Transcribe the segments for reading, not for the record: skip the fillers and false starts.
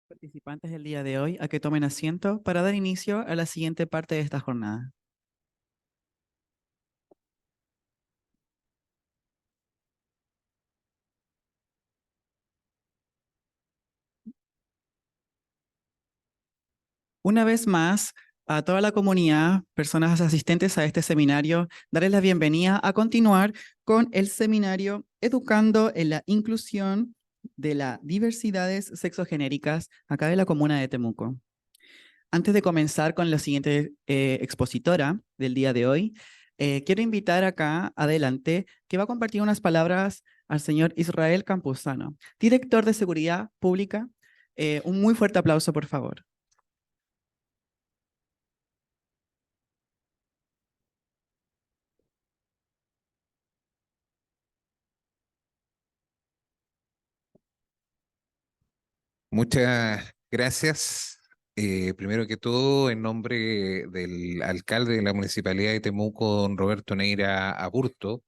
Participantes del día de hoy a que tomen asiento para dar inicio a la siguiente parte de esta jornada. Una vez más, a toda la comunidad, personas asistentes a este seminario, darles la bienvenida a continuar con el seminario Educando en la Inclusión de las Diversidades Sexogenéricas acá de la comuna de Temuco. Antes de comenzar con la siguiente expositora del día de hoy, quiero invitar acá adelante que va a compartir unas palabras al señor Israel Campuzano, director de Seguridad Pública. Un muy fuerte aplauso, por favor. Muchas gracias. Primero que todo, en nombre del alcalde de la Municipalidad de Temuco, don Roberto Neira Aburto,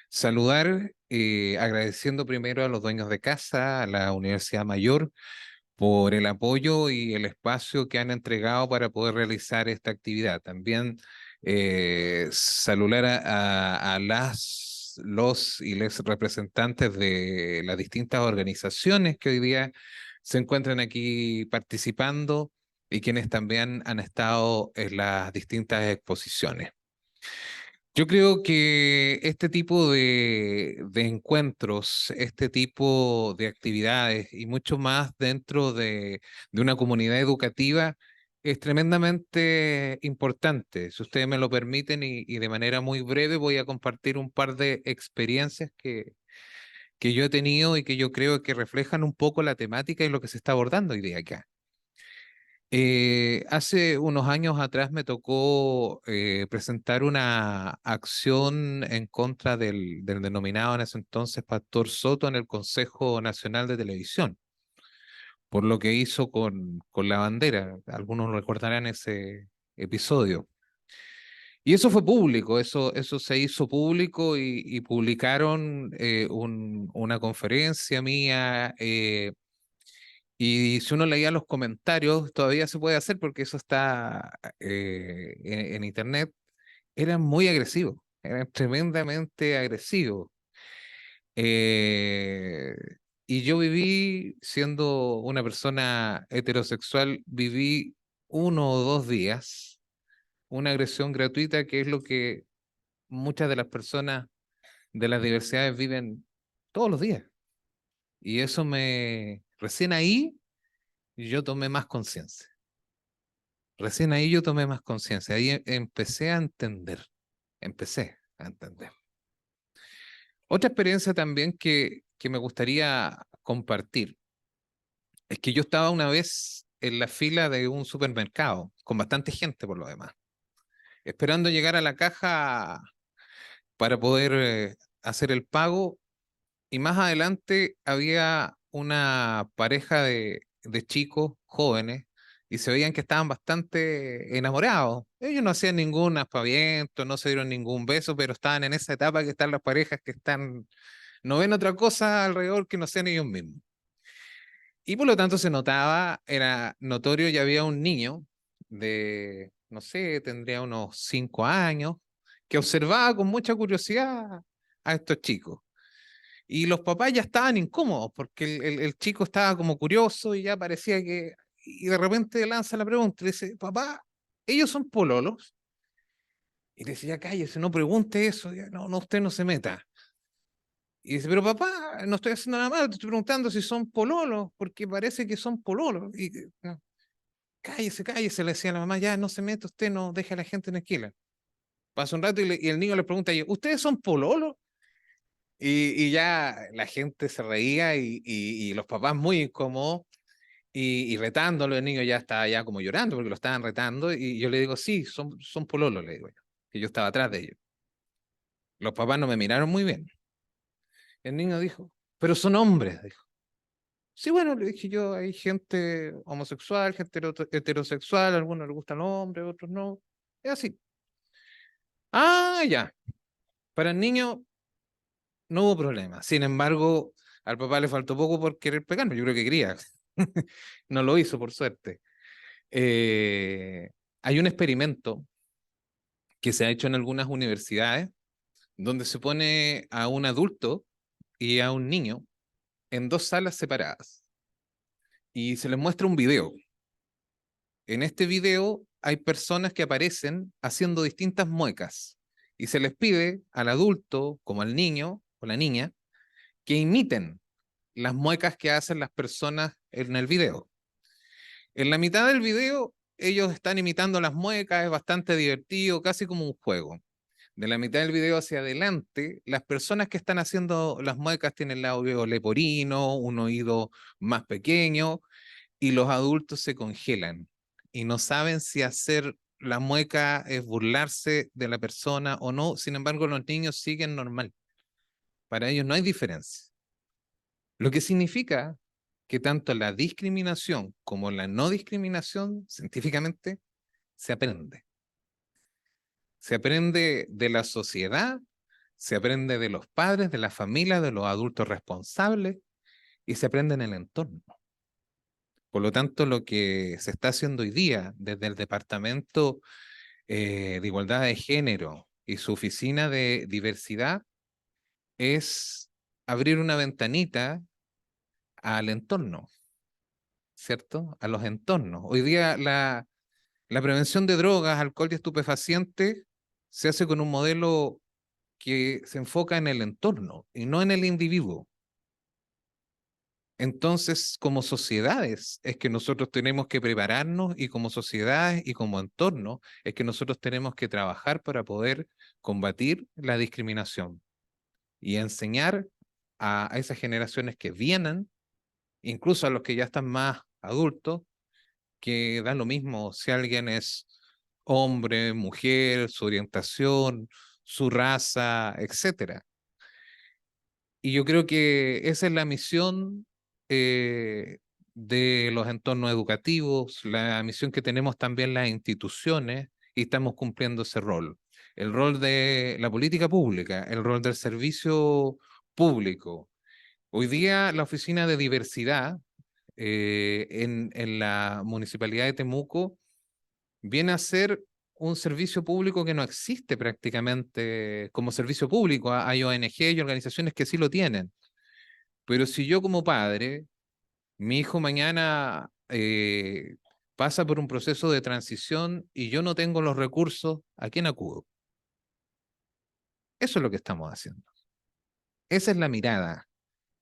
saludar, agradeciendo primero a los dueños de casa, a la Universidad Mayor, por el apoyo y el espacio que han entregado para poder realizar esta actividad. También saludar a los y les representantes de las distintas organizaciones que hoy día se encuentran aquí participando y quienes también han estado en las distintas exposiciones. Yo creo que este tipo de encuentros, este tipo de actividades y mucho más dentro de una comunidad educativa es tremendamente importante. Si ustedes me lo permiten y de manera muy breve voy a compartir un par de experiencias que yo he tenido y que yo creo que reflejan un poco la temática y lo que se está abordando hoy día acá. Hace unos años atrás me tocó presentar una acción en contra del denominado en ese entonces Pastor Soto en el Consejo Nacional de Televisión, por lo que hizo con la bandera. Algunos recordarán ese episodio. Y eso fue público, eso se hizo público y publicaron una conferencia mía. Y si uno leía los comentarios, todavía se puede hacer porque eso está en internet, eran muy agresivos, eran tremendamente agresivos. Eh, y yo viví, siendo una persona heterosexual, viví 1 o 2 días una agresión gratuita, que es lo que muchas de las personas de las diversidades viven todos los días. Y eso recién ahí yo tomé más conciencia. Recién ahí yo tomé más conciencia, ahí empecé a entender, empecé a entender. Otra experiencia también que me gustaría compartir es que yo estaba una vez en la fila de un supermercado, con bastante gente por lo demás, esperando llegar a la caja para poder hacer el pago, y más adelante había una pareja de chicos jóvenes y se veían que estaban bastante enamorados. Ellos no hacían ningún aspaviento, no se dieron ningún beso, pero estaban en esa etapa que están las parejas que están, no ven otra cosa alrededor que no sean ellos mismos. Y por lo tanto se notaba, era notorio, y había un niño de, no sé, tendría unos 5 años, que observaba con mucha curiosidad a estos chicos. Y los papás ya estaban incómodos porque el chico estaba como curioso y ya parecía que... Y de repente lanza la pregunta y le dice, papá, ¿ellos son pololos? Y le dice, ya cállese, no pregunte eso, ya, no, no, usted no se meta. Y dice, pero papá, no estoy haciendo nada malo, te estoy preguntando si son pololos, porque parece que son pololos. Y no, cállese, cállese, le decía a la mamá, ya no se meta usted, no deja a la gente tranquila. Pasa un rato y el niño le pregunta, ¿ustedes son pololos? Y ya la gente se reía y los papás muy incómodos y retándolo, el niño ya estaba ya como llorando porque lo estaban retando y yo le digo, sí, son pololos, le digo yo, que yo estaba atrás de ellos. Los papás no me miraron muy bien. El niño dijo, pero son hombres, dijo. Sí, bueno, le dije yo, hay gente homosexual, gente heterosexual, a algunos les gustan los hombres, a otros no. Es así. Ah, ya. Para el niño no hubo problema. Sin embargo, al papá le faltó poco por querer pegarme. Yo creo que quería. No lo hizo, por suerte. Hay un experimento que se ha hecho en algunas universidades donde se pone a un adulto y a un niño en dos salas separadas y se les muestra un video. En este video hay personas que aparecen haciendo distintas muecas y se les pide al adulto como al niño o la niña que imiten las muecas que hacen las personas en el video. En la mitad del video ellos están imitando las muecas, es bastante divertido, casi como un juego. De la mitad del video hacia adelante, las personas que están haciendo las muecas tienen labio leporino, un oído más pequeño, y los adultos se congelan y no saben si hacer la mueca es burlarse de la persona o no. Sin embargo, los niños siguen normal. Para ellos no hay diferencia. Lo que significa que tanto la discriminación como la no discriminación científicamente se aprende. Se aprende de la sociedad, se aprende de los padres, de la familia, de los adultos responsables y se aprende en el entorno. Por lo tanto, lo que se está haciendo hoy día desde el Departamento de Igualdad de Género y su oficina de diversidad es abrir una ventanita al entorno, ¿cierto? A los entornos. Hoy día la prevención de drogas, alcohol y estupefacientes se hace con un modelo que se enfoca en el entorno y no en el individuo. Entonces, como sociedades, es que nosotros tenemos que prepararnos y como sociedades y como entorno, es que nosotros tenemos que trabajar para poder combatir la discriminación y enseñar a esas generaciones que vienen, incluso a los que ya están más adultos, que da lo mismo si alguien es hombre, mujer, su orientación, su raza, etcétera. Y yo creo que esa es la misión eh, de los entornos educativos, la misión que tenemos también las instituciones y estamos cumpliendo ese rol. El rol de la política pública, el rol del servicio público. Hoy día la Oficina de Diversidad en la Municipalidad de Temuco viene a ser un servicio público que no existe prácticamente como servicio público. Hay ONG y organizaciones que sí lo tienen. Pero si yo como padre, mi hijo mañana pasa por un proceso de transición y yo no tengo los recursos, ¿a quién acudo? Eso es lo que estamos haciendo. Esa es la mirada.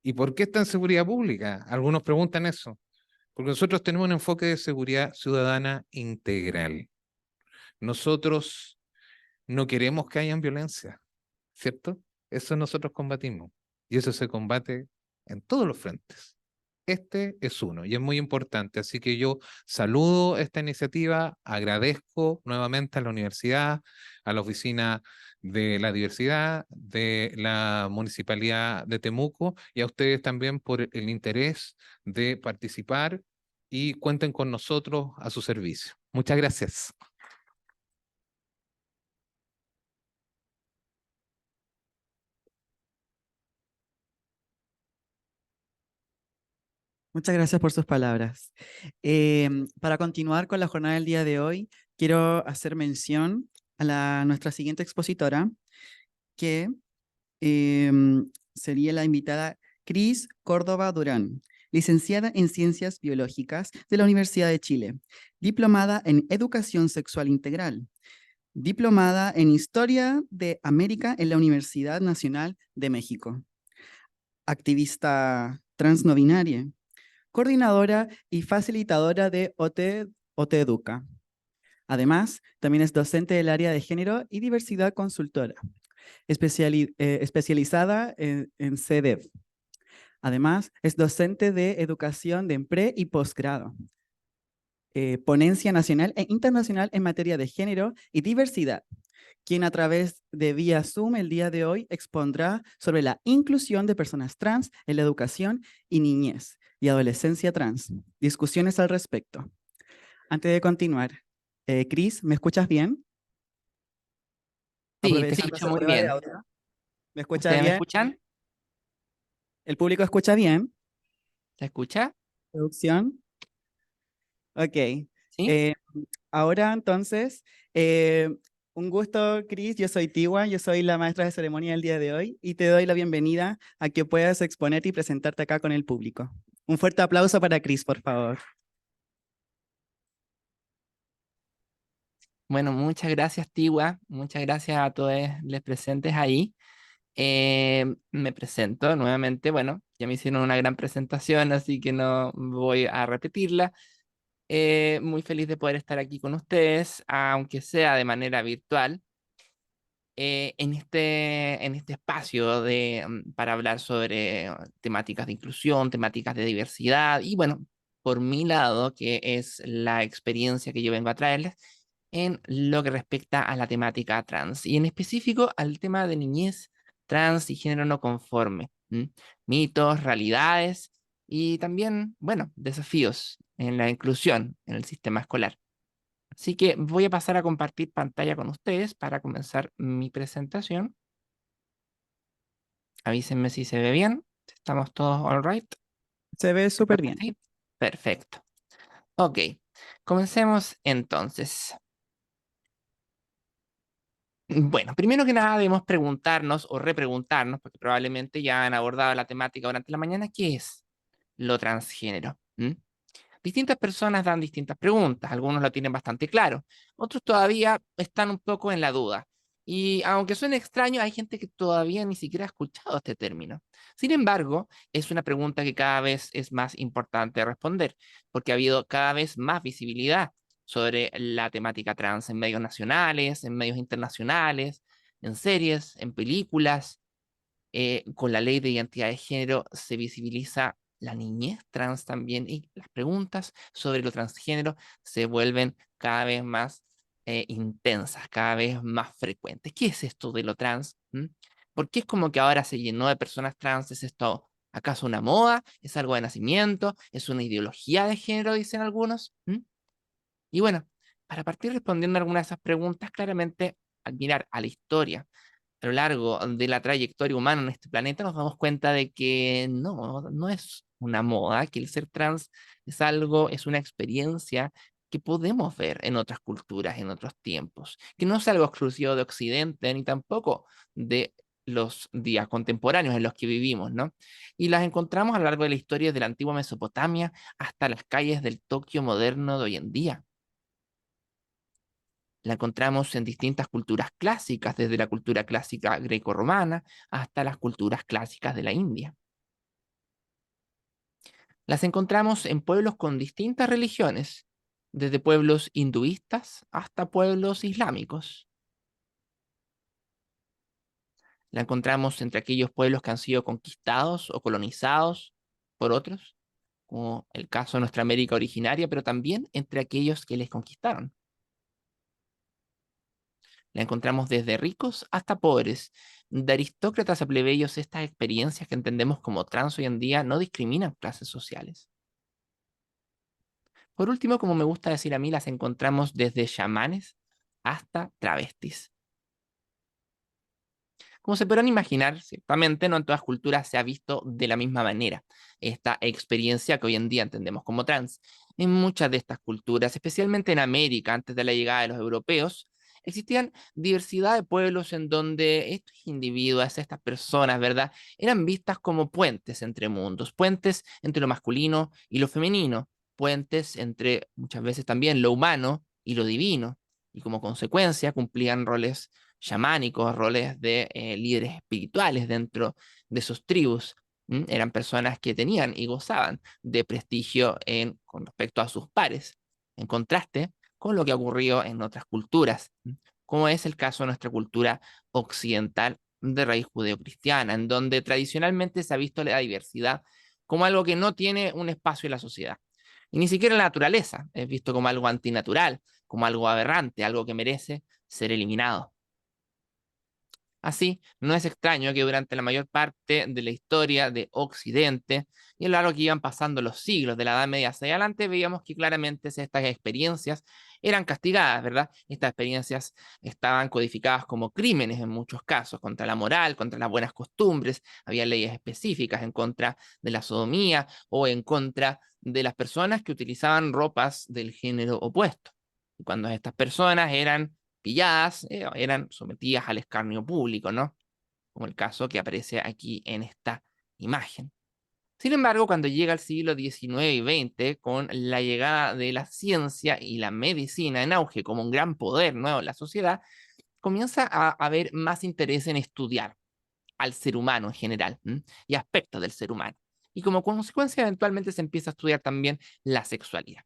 ¿Y por qué está en seguridad pública? Algunos preguntan eso. Porque nosotros tenemos un enfoque de seguridad ciudadana integral. Nosotros no queremos que haya violencia, ¿cierto? Eso nosotros combatimos y eso se combate en todos los frentes. Este es uno y es muy importante, así que yo saludo esta iniciativa, agradezco nuevamente a la universidad, a la Oficina de la Diversidad, de la Municipalidad de Temuco y a ustedes también por el interés de participar y cuenten con nosotros a su servicio. Muchas gracias. Muchas gracias por sus palabras. Para continuar con la jornada del día de hoy, quiero hacer mención a nuestra siguiente expositora, que sería la invitada Cris Córdoba Durán, licenciada en Ciencias Biológicas de la Universidad de Chile, diplomada en Educación Sexual Integral, diplomada en Historia de América en la Universidad Nacional de México, activista trans no binaria, coordinadora y facilitadora de OT Educa. Además, también es docente del área de género y diversidad consultora, especializada en CEDEV. Además, es docente de educación de pre y posgrado, ponencia nacional e internacional en materia de género y diversidad, quien a través de vía Zoom el día de hoy expondrá sobre la inclusión de personas trans en la educación y niñez y adolescencia trans. Discusiones al respecto. Antes de continuar, Cris, ¿me escuchas bien? Sí, te Aprovechando escucho esa muy prueba de bien. audio. ¿Me escuchas ¿Ustedes me bien? escuchan? ¿El público escucha bien? ¿Se escucha? Producción. Ok. ¿Sí? Eh, ahora entonces, eh, un gusto, Cris. Yo soy Tiwa, yo soy la maestra de ceremonia del día de hoy y te doy la bienvenida a que puedas exponerte y presentarte acá con el público. Un fuerte aplauso para Cris, por favor. Bueno, muchas gracias, Tiwa. Muchas gracias a todos los presentes ahí. Me presento nuevamente. Bueno, ya me hicieron una gran presentación, así que no voy a repetirla. Muy feliz de poder estar aquí con ustedes, aunque sea de manera virtual, en este espacio para hablar sobre temáticas de inclusión, temáticas de diversidad y bueno, por mi lado, que es la experiencia que yo vengo a traerles en lo que respecta a la temática trans y en específico al tema de niñez trans y género no conforme, mitos, realidades y también, bueno, desafíos en la inclusión en el sistema escolar. Así que voy a pasar a compartir pantalla con ustedes para comenzar mi presentación. Avísenme si se ve bien. ¿Estamos todos all right? Se ve súper bien. ¿Sí? Perfecto. Ok, comencemos entonces. Bueno, primero que nada debemos preguntarnos o repreguntarnos, porque probablemente ya han abordado la temática durante la mañana, ¿qué es lo transgénero? Distintas personas dan distintas preguntas, algunos lo tienen bastante claro, otros todavía están un poco en la duda. Y aunque suene extraño, hay gente que todavía ni siquiera ha escuchado este término. Sin embargo, es una pregunta que cada vez es más importante responder, porque ha habido cada vez más visibilidad sobre la temática trans en medios nacionales, en medios internacionales, en series, en películas. Con la ley de identidad de género se visibiliza la niñez trans también y las preguntas sobre lo transgénero se vuelven cada vez más intensas, cada vez más frecuentes. ¿Qué es esto de lo trans? ¿Por qué es como que ahora se llenó de personas trans? ¿Es esto acaso una moda? ¿Es algo de nacimiento? ¿Es una ideología de género, dicen algunos? Y bueno, para partir respondiendo a algunas de esas preguntas, claramente al mirar a la historia a lo largo de la trayectoria humana en este planeta, nos damos cuenta de que no es una moda, que el ser trans es algo, es una experiencia que podemos ver en otras culturas, en otros tiempos, que no es algo exclusivo de Occidente, ni tampoco de los días contemporáneos en los que vivimos, ¿no? Y las encontramos a lo largo de la historia de la antigua Mesopotamia hasta las calles del Tokio moderno de hoy en día. La encontramos en distintas culturas clásicas, desde la cultura clásica greco-romana hasta las culturas clásicas de la India. Las encontramos en pueblos con distintas religiones, desde pueblos hinduistas hasta pueblos islámicos. La encontramos entre aquellos pueblos que han sido conquistados o colonizados por otros, como el caso de nuestra América originaria, pero también entre aquellos que les conquistaron. La encontramos desde ricos hasta pobres, de aristócratas a plebeyos. Estas experiencias que entendemos como trans hoy en día no discriminan clases sociales. Por último, como me gusta decir a mí, las encontramos desde chamanes hasta travestis. Como se podrán imaginar, ciertamente no en todas culturas se ha visto de la misma manera esta experiencia que hoy en día entendemos como trans. En muchas de estas culturas, especialmente en América, antes de la llegada de los europeos, existían diversidad de pueblos en donde estos individuos, estas personas, ¿verdad?, eran vistas como puentes entre mundos, puentes entre lo masculino y lo femenino, puentes entre muchas veces también lo humano y lo divino, y como consecuencia cumplían roles chamánicos, roles de líderes espirituales dentro de sus tribus. Eran personas que tenían y gozaban de prestigio con respecto a sus pares, en contraste con lo que ocurrió en otras culturas, como es el caso de nuestra cultura occidental de raíz judeocristiana, en donde tradicionalmente se ha visto la diversidad como algo que no tiene un espacio en la sociedad. Y ni siquiera en la naturaleza es visto como algo antinatural, como algo aberrante, algo que merece ser eliminado. Así, no es extraño que durante la mayor parte de la historia de Occidente y a lo largo que iban pasando los siglos de la Edad Media hacia adelante, veíamos que claramente estas experiencias eran castigadas, ¿verdad? Estas experiencias estaban codificadas como crímenes en muchos casos, contra la moral, contra las buenas costumbres, había leyes específicas en contra de la sodomía o en contra de las personas que utilizaban ropas del género opuesto. Y cuando estas personas eran pilladas, eran sometidas al escarnio público, ¿no? Como el caso que aparece aquí en esta imagen. Sin embargo, cuando llega el siglo XIX y XX, con la llegada de la ciencia y la medicina en auge como un gran poder nuevo en la sociedad, comienza a haber más interés en estudiar al ser humano en general, ¿m? Y aspectos del ser humano. Y como consecuencia, eventualmente se empieza a estudiar también la sexualidad.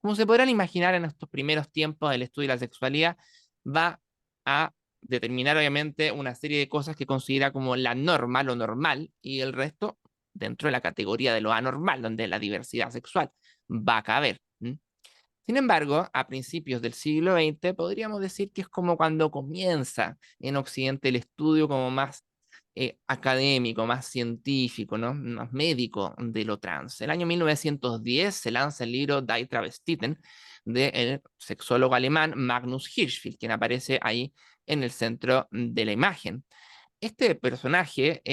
Como se podrán imaginar, en estos primeros tiempos el estudio de la sexualidad va a determinar obviamente una serie de cosas que considera como la norma, lo normal, y el resto dentro de la categoría de lo anormal, donde la diversidad sexual va a caber. Sin embargo, a principios del siglo XX podríamos decir que es como cuando comienza en Occidente el estudio como más académico, más científico, ¿no? Más médico de lo trans. El año 1910 se lanza el libro Die Travestiten del sexólogo alemán Magnus Hirschfeld, quien aparece ahí en el centro de la imagen. Este personaje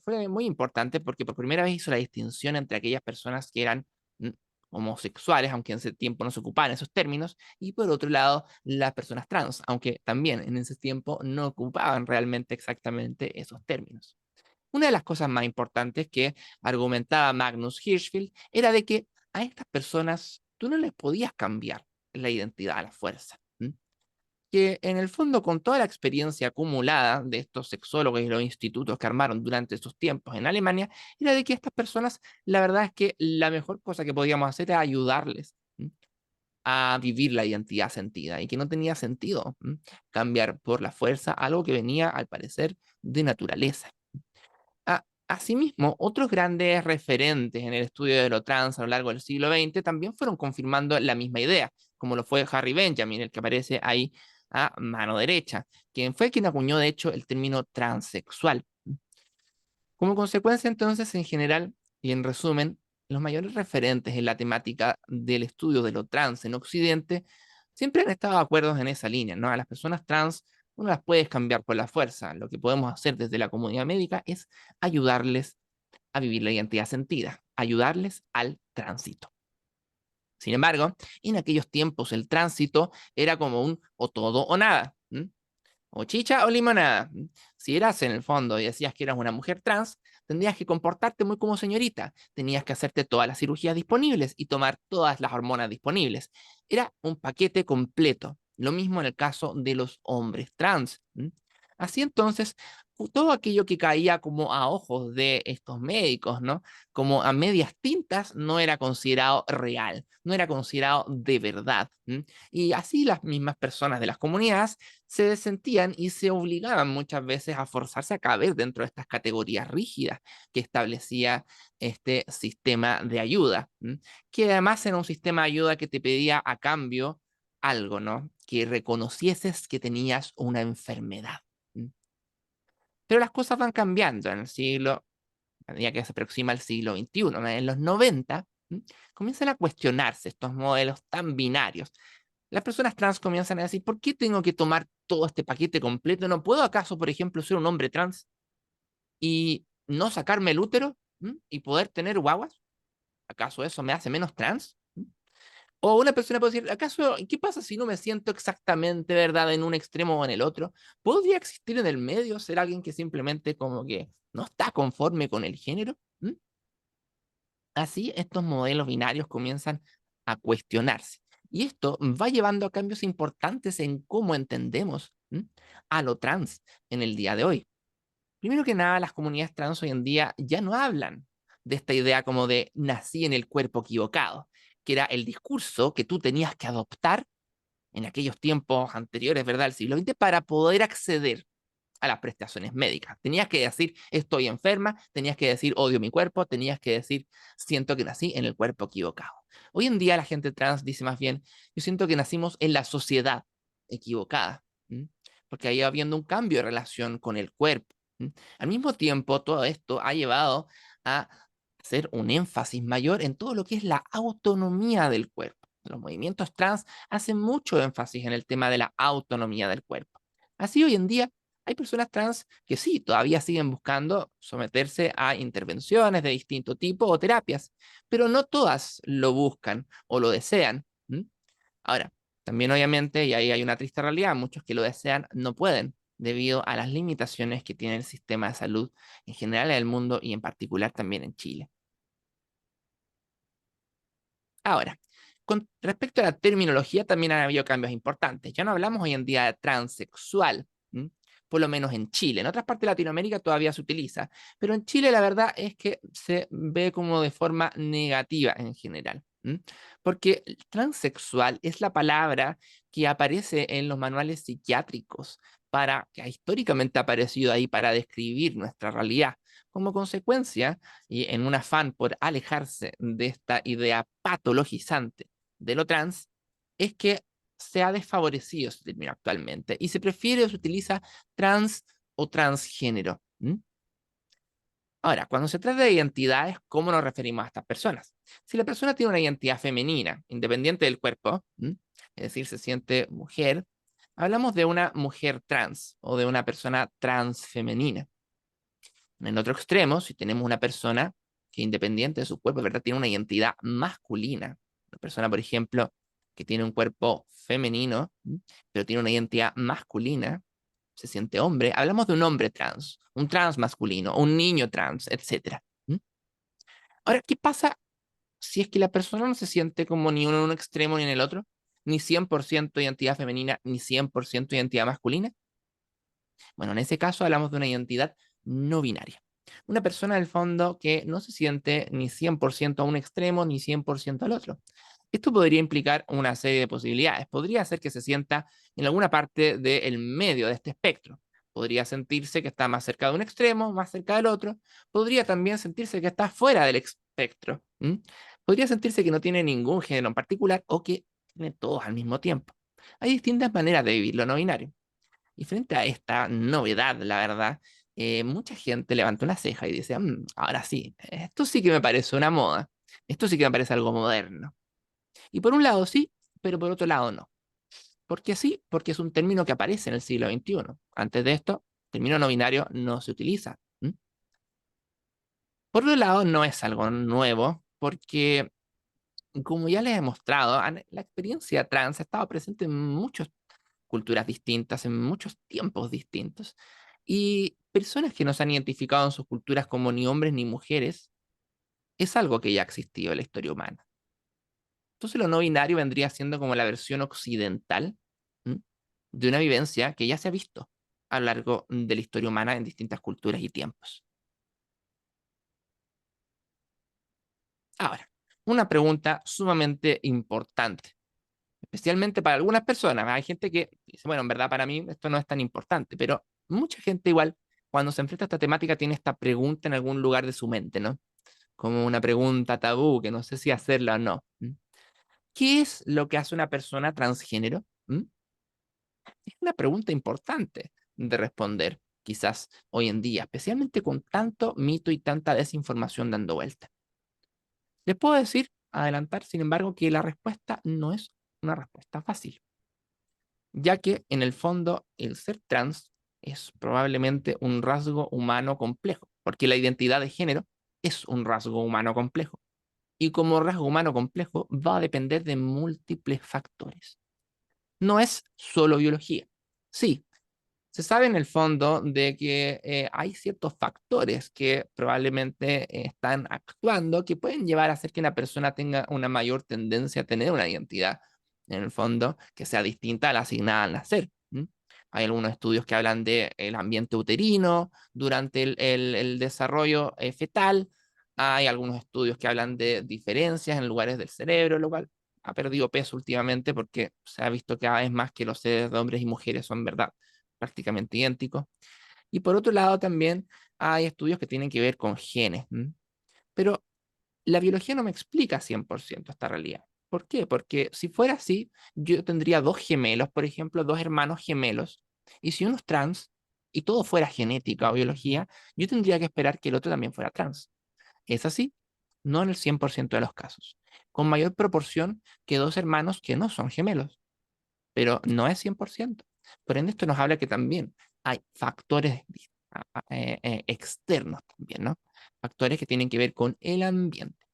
fue muy importante porque por primera vez hizo la distinción entre aquellas personas que eran mm, homosexuales, aunque en ese tiempo no se ocupaban esos términos, y por otro lado, las personas trans, aunque también en ese tiempo no ocupaban realmente exactamente esos términos. Una de las cosas más importantes que argumentaba Magnus Hirschfeld era de que a estas personas tú no les podías cambiar la identidad a la fuerza. Que en el fondo, con toda la experiencia acumulada de estos sexólogos y los institutos que armaron durante esos tiempos en Alemania, era de que estas personas, la verdad es que la mejor cosa que podíamos hacer era ayudarles a vivir la identidad sentida y que no tenía sentido cambiar por la fuerza algo que venía, al parecer, de naturaleza. Asimismo, otros grandes referentes en el estudio de lo trans a lo largo del siglo XX también fueron confirmando la misma idea, como lo fue Harry Benjamin, el que aparece ahí a mano derecha, quien fue quien acuñó de hecho el término transexual. Como consecuencia, entonces, en general y en resumen, los mayores referentes en la temática del estudio de lo trans en Occidente siempre han estado de acuerdo en esa línea, ¿no? A las personas trans no las puedes cambiar por la fuerza. Lo que podemos hacer desde la comunidad médica es ayudarles a vivir la identidad sentida, ayudarles al tránsito. Sin embargo, en aquellos tiempos el tránsito era como un o todo o nada. O chicha o limonada. Si eras en el fondo y decías que eras una mujer trans, tendrías que comportarte muy como señorita. Tenías que hacerte todas las cirugías disponibles y tomar todas las hormonas disponibles. Era un paquete completo. Lo mismo en el caso de los hombres trans. Así entonces, todo aquello que caía como a ojos de estos médicos, ¿no? Como a medias tintas, no era considerado real, no era considerado de verdad. Y así las mismas personas de las comunidades se sentían y se obligaban muchas veces a forzarse a caber dentro de estas categorías rígidas que establecía este sistema de ayuda, que además era un sistema de ayuda que te pedía a cambio algo, ¿no? Que reconocieses que tenías una enfermedad. Pero las cosas van cambiando en el siglo, a medida que se aproxima el siglo XXI, ¿no? En los 90 comienzan a cuestionarse estos modelos tan binarios. Las personas trans comienzan a decir, ¿por qué tengo que tomar todo este paquete completo? ¿No puedo acaso, por ejemplo, ser un hombre trans y no sacarme el útero y poder tener guaguas? ¿Acaso eso me hace menos trans? O una persona puede decir, ¿acaso qué pasa si no me siento exactamente, verdad, en un extremo o en el otro? ¿Podría existir en el medio ser alguien que simplemente como que no está conforme con el género? Así, estos modelos binarios comienzan a cuestionarse. Y esto va llevando a cambios importantes en cómo entendemos a lo trans en el día de hoy. Primero que nada, las comunidades trans hoy en día ya no hablan de esta idea como de nací en el cuerpo equivocado, que era el discurso que tú tenías que adoptar en aquellos tiempos anteriores, ¿verdad?, al siglo XX, para poder acceder a las prestaciones médicas. Tenías que decir, estoy enferma, tenías que decir, odio mi cuerpo, tenías que decir, siento que nací en el cuerpo equivocado. Hoy en día la gente trans dice más bien, yo siento que nacimos en la sociedad equivocada. porque ha ido habiendo un cambio de relación con el cuerpo. Al mismo tiempo, todo esto ha llevado a hacer un énfasis mayor en todo lo que es la autonomía del cuerpo. Los movimientos trans hacen mucho énfasis en el tema de la autonomía del cuerpo. Así, hoy en día hay personas trans que sí, todavía siguen buscando someterse a intervenciones de distinto tipo o terapias, pero no todas lo buscan o lo desean. Ahora, también obviamente, y ahí hay una triste realidad, muchos que lo desean no pueden debido a las limitaciones que tiene el sistema de salud en general en el mundo y en particular también en Chile. Ahora, con respecto a la terminología, también han habido cambios importantes. Ya no hablamos hoy en día de transexual, por lo menos en Chile. En otras partes de Latinoamérica todavía se utiliza, pero en Chile la verdad es que se ve como de forma negativa en general. Porque el transexual es la palabra que aparece en los manuales psiquiátricos que históricamente ha aparecido ahí para describir nuestra realidad. Como consecuencia, y en un afán por alejarse de esta idea patologizante de lo trans, es que se ha desfavorecido ese término actualmente y se prefiere o se utiliza trans o transgénero. Ahora, cuando se trata de identidades, ¿cómo nos referimos a estas personas? Si la persona tiene una identidad femenina, independiente del cuerpo, es decir, se siente mujer, hablamos de una mujer trans o de una persona transfemenina. En el otro extremo, si tenemos una persona que independiente de su cuerpo, ¿verdad? Tiene una identidad masculina. Una persona, por ejemplo, que tiene un cuerpo femenino, pero tiene una identidad masculina, se siente hombre. Hablamos de un hombre trans, un trans masculino, un niño trans, etc. Ahora, ¿qué pasa si es que la persona no se siente como ni en un extremo ni en el otro? Ni 100% identidad femenina, ni 100% identidad masculina. Bueno, en ese caso hablamos de una identidad no binaria. Una persona, en el fondo, que no se siente ni 100% a un extremo ni 100% al otro. Esto podría implicar una serie de posibilidades. Podría ser que se sienta en alguna parte del medio de este espectro. Podría sentirse que está más cerca de un extremo, más cerca del otro. Podría también sentirse que está fuera del espectro. Podría sentirse que no tiene ningún género en particular o que tiene todos al mismo tiempo. Hay distintas maneras de vivir lo no binario. Y frente a esta novedad, la verdad, mucha gente levanta una ceja y dice, ahora sí, esto sí que me parece una moda, esto sí que me parece algo moderno. Y por un lado sí, pero por otro lado no. ¿Por qué sí? Porque es un término que aparece en el siglo XXI. Antes de esto, el término no binario no se utiliza. Por otro lado, no es algo nuevo, porque como ya les he mostrado, la experiencia trans ha estado presente en muchas culturas distintas, en muchos tiempos distintos. Y personas que no se han identificado en sus culturas como ni hombres ni mujeres, es algo que ya ha existido en la historia humana. Entonces lo no binario vendría siendo como la versión occidental, ¿m? de una vivencia que ya se ha visto a lo largo de la historia humana en distintas culturas y tiempos. Ahora, una pregunta sumamente importante, especialmente para algunas personas. Hay gente que dice, bueno, en verdad para mí esto no es tan importante, pero mucha gente igual, cuando se enfrenta a esta temática, tiene esta pregunta en algún lugar de su mente, ¿no? Como una pregunta tabú, que no sé si hacerla o no. ¿Qué es lo que hace una persona transgénero? Es una pregunta importante de responder, quizás hoy en día, especialmente con tanto mito y tanta desinformación dando vuelta. Les puedo decir, adelantar, sin embargo, que la respuesta no es una respuesta fácil, ya que en el fondo el ser trans es probablemente un rasgo humano complejo, porque la identidad de género es un rasgo humano complejo. Y como rasgo humano complejo va a depender de múltiples factores. No es solo biología. Sí, se sabe en el fondo de que hay ciertos factores que probablemente están actuando que pueden llevar a hacer que una persona tenga una mayor tendencia a tener una identidad, en el fondo, que sea distinta a la asignada al nacer. Hay algunos estudios que hablan del ambiente uterino durante el desarrollo fetal. Hay algunos estudios que hablan de diferencias en lugares del cerebro, lo cual ha perdido peso últimamente porque se ha visto cada vez más que los seres de hombres y mujeres son verdad prácticamente idénticos. Y por otro lado también hay estudios que tienen que ver con genes. Pero la biología no me explica 100% esta realidad. ¿Por qué? Porque si fuera así, yo tendría dos gemelos, por ejemplo, dos hermanos gemelos, Y si uno es trans y todo fuera genética o biología, yo tendría que esperar que el otro también fuera trans. ¿Es así? No en el 100% de los casos. Con mayor proporción que dos hermanos que no son gemelos, pero no es 100%. Por ende, esto nos habla que también hay factores externos también, ¿no? Factores que tienen que ver con el ambiente.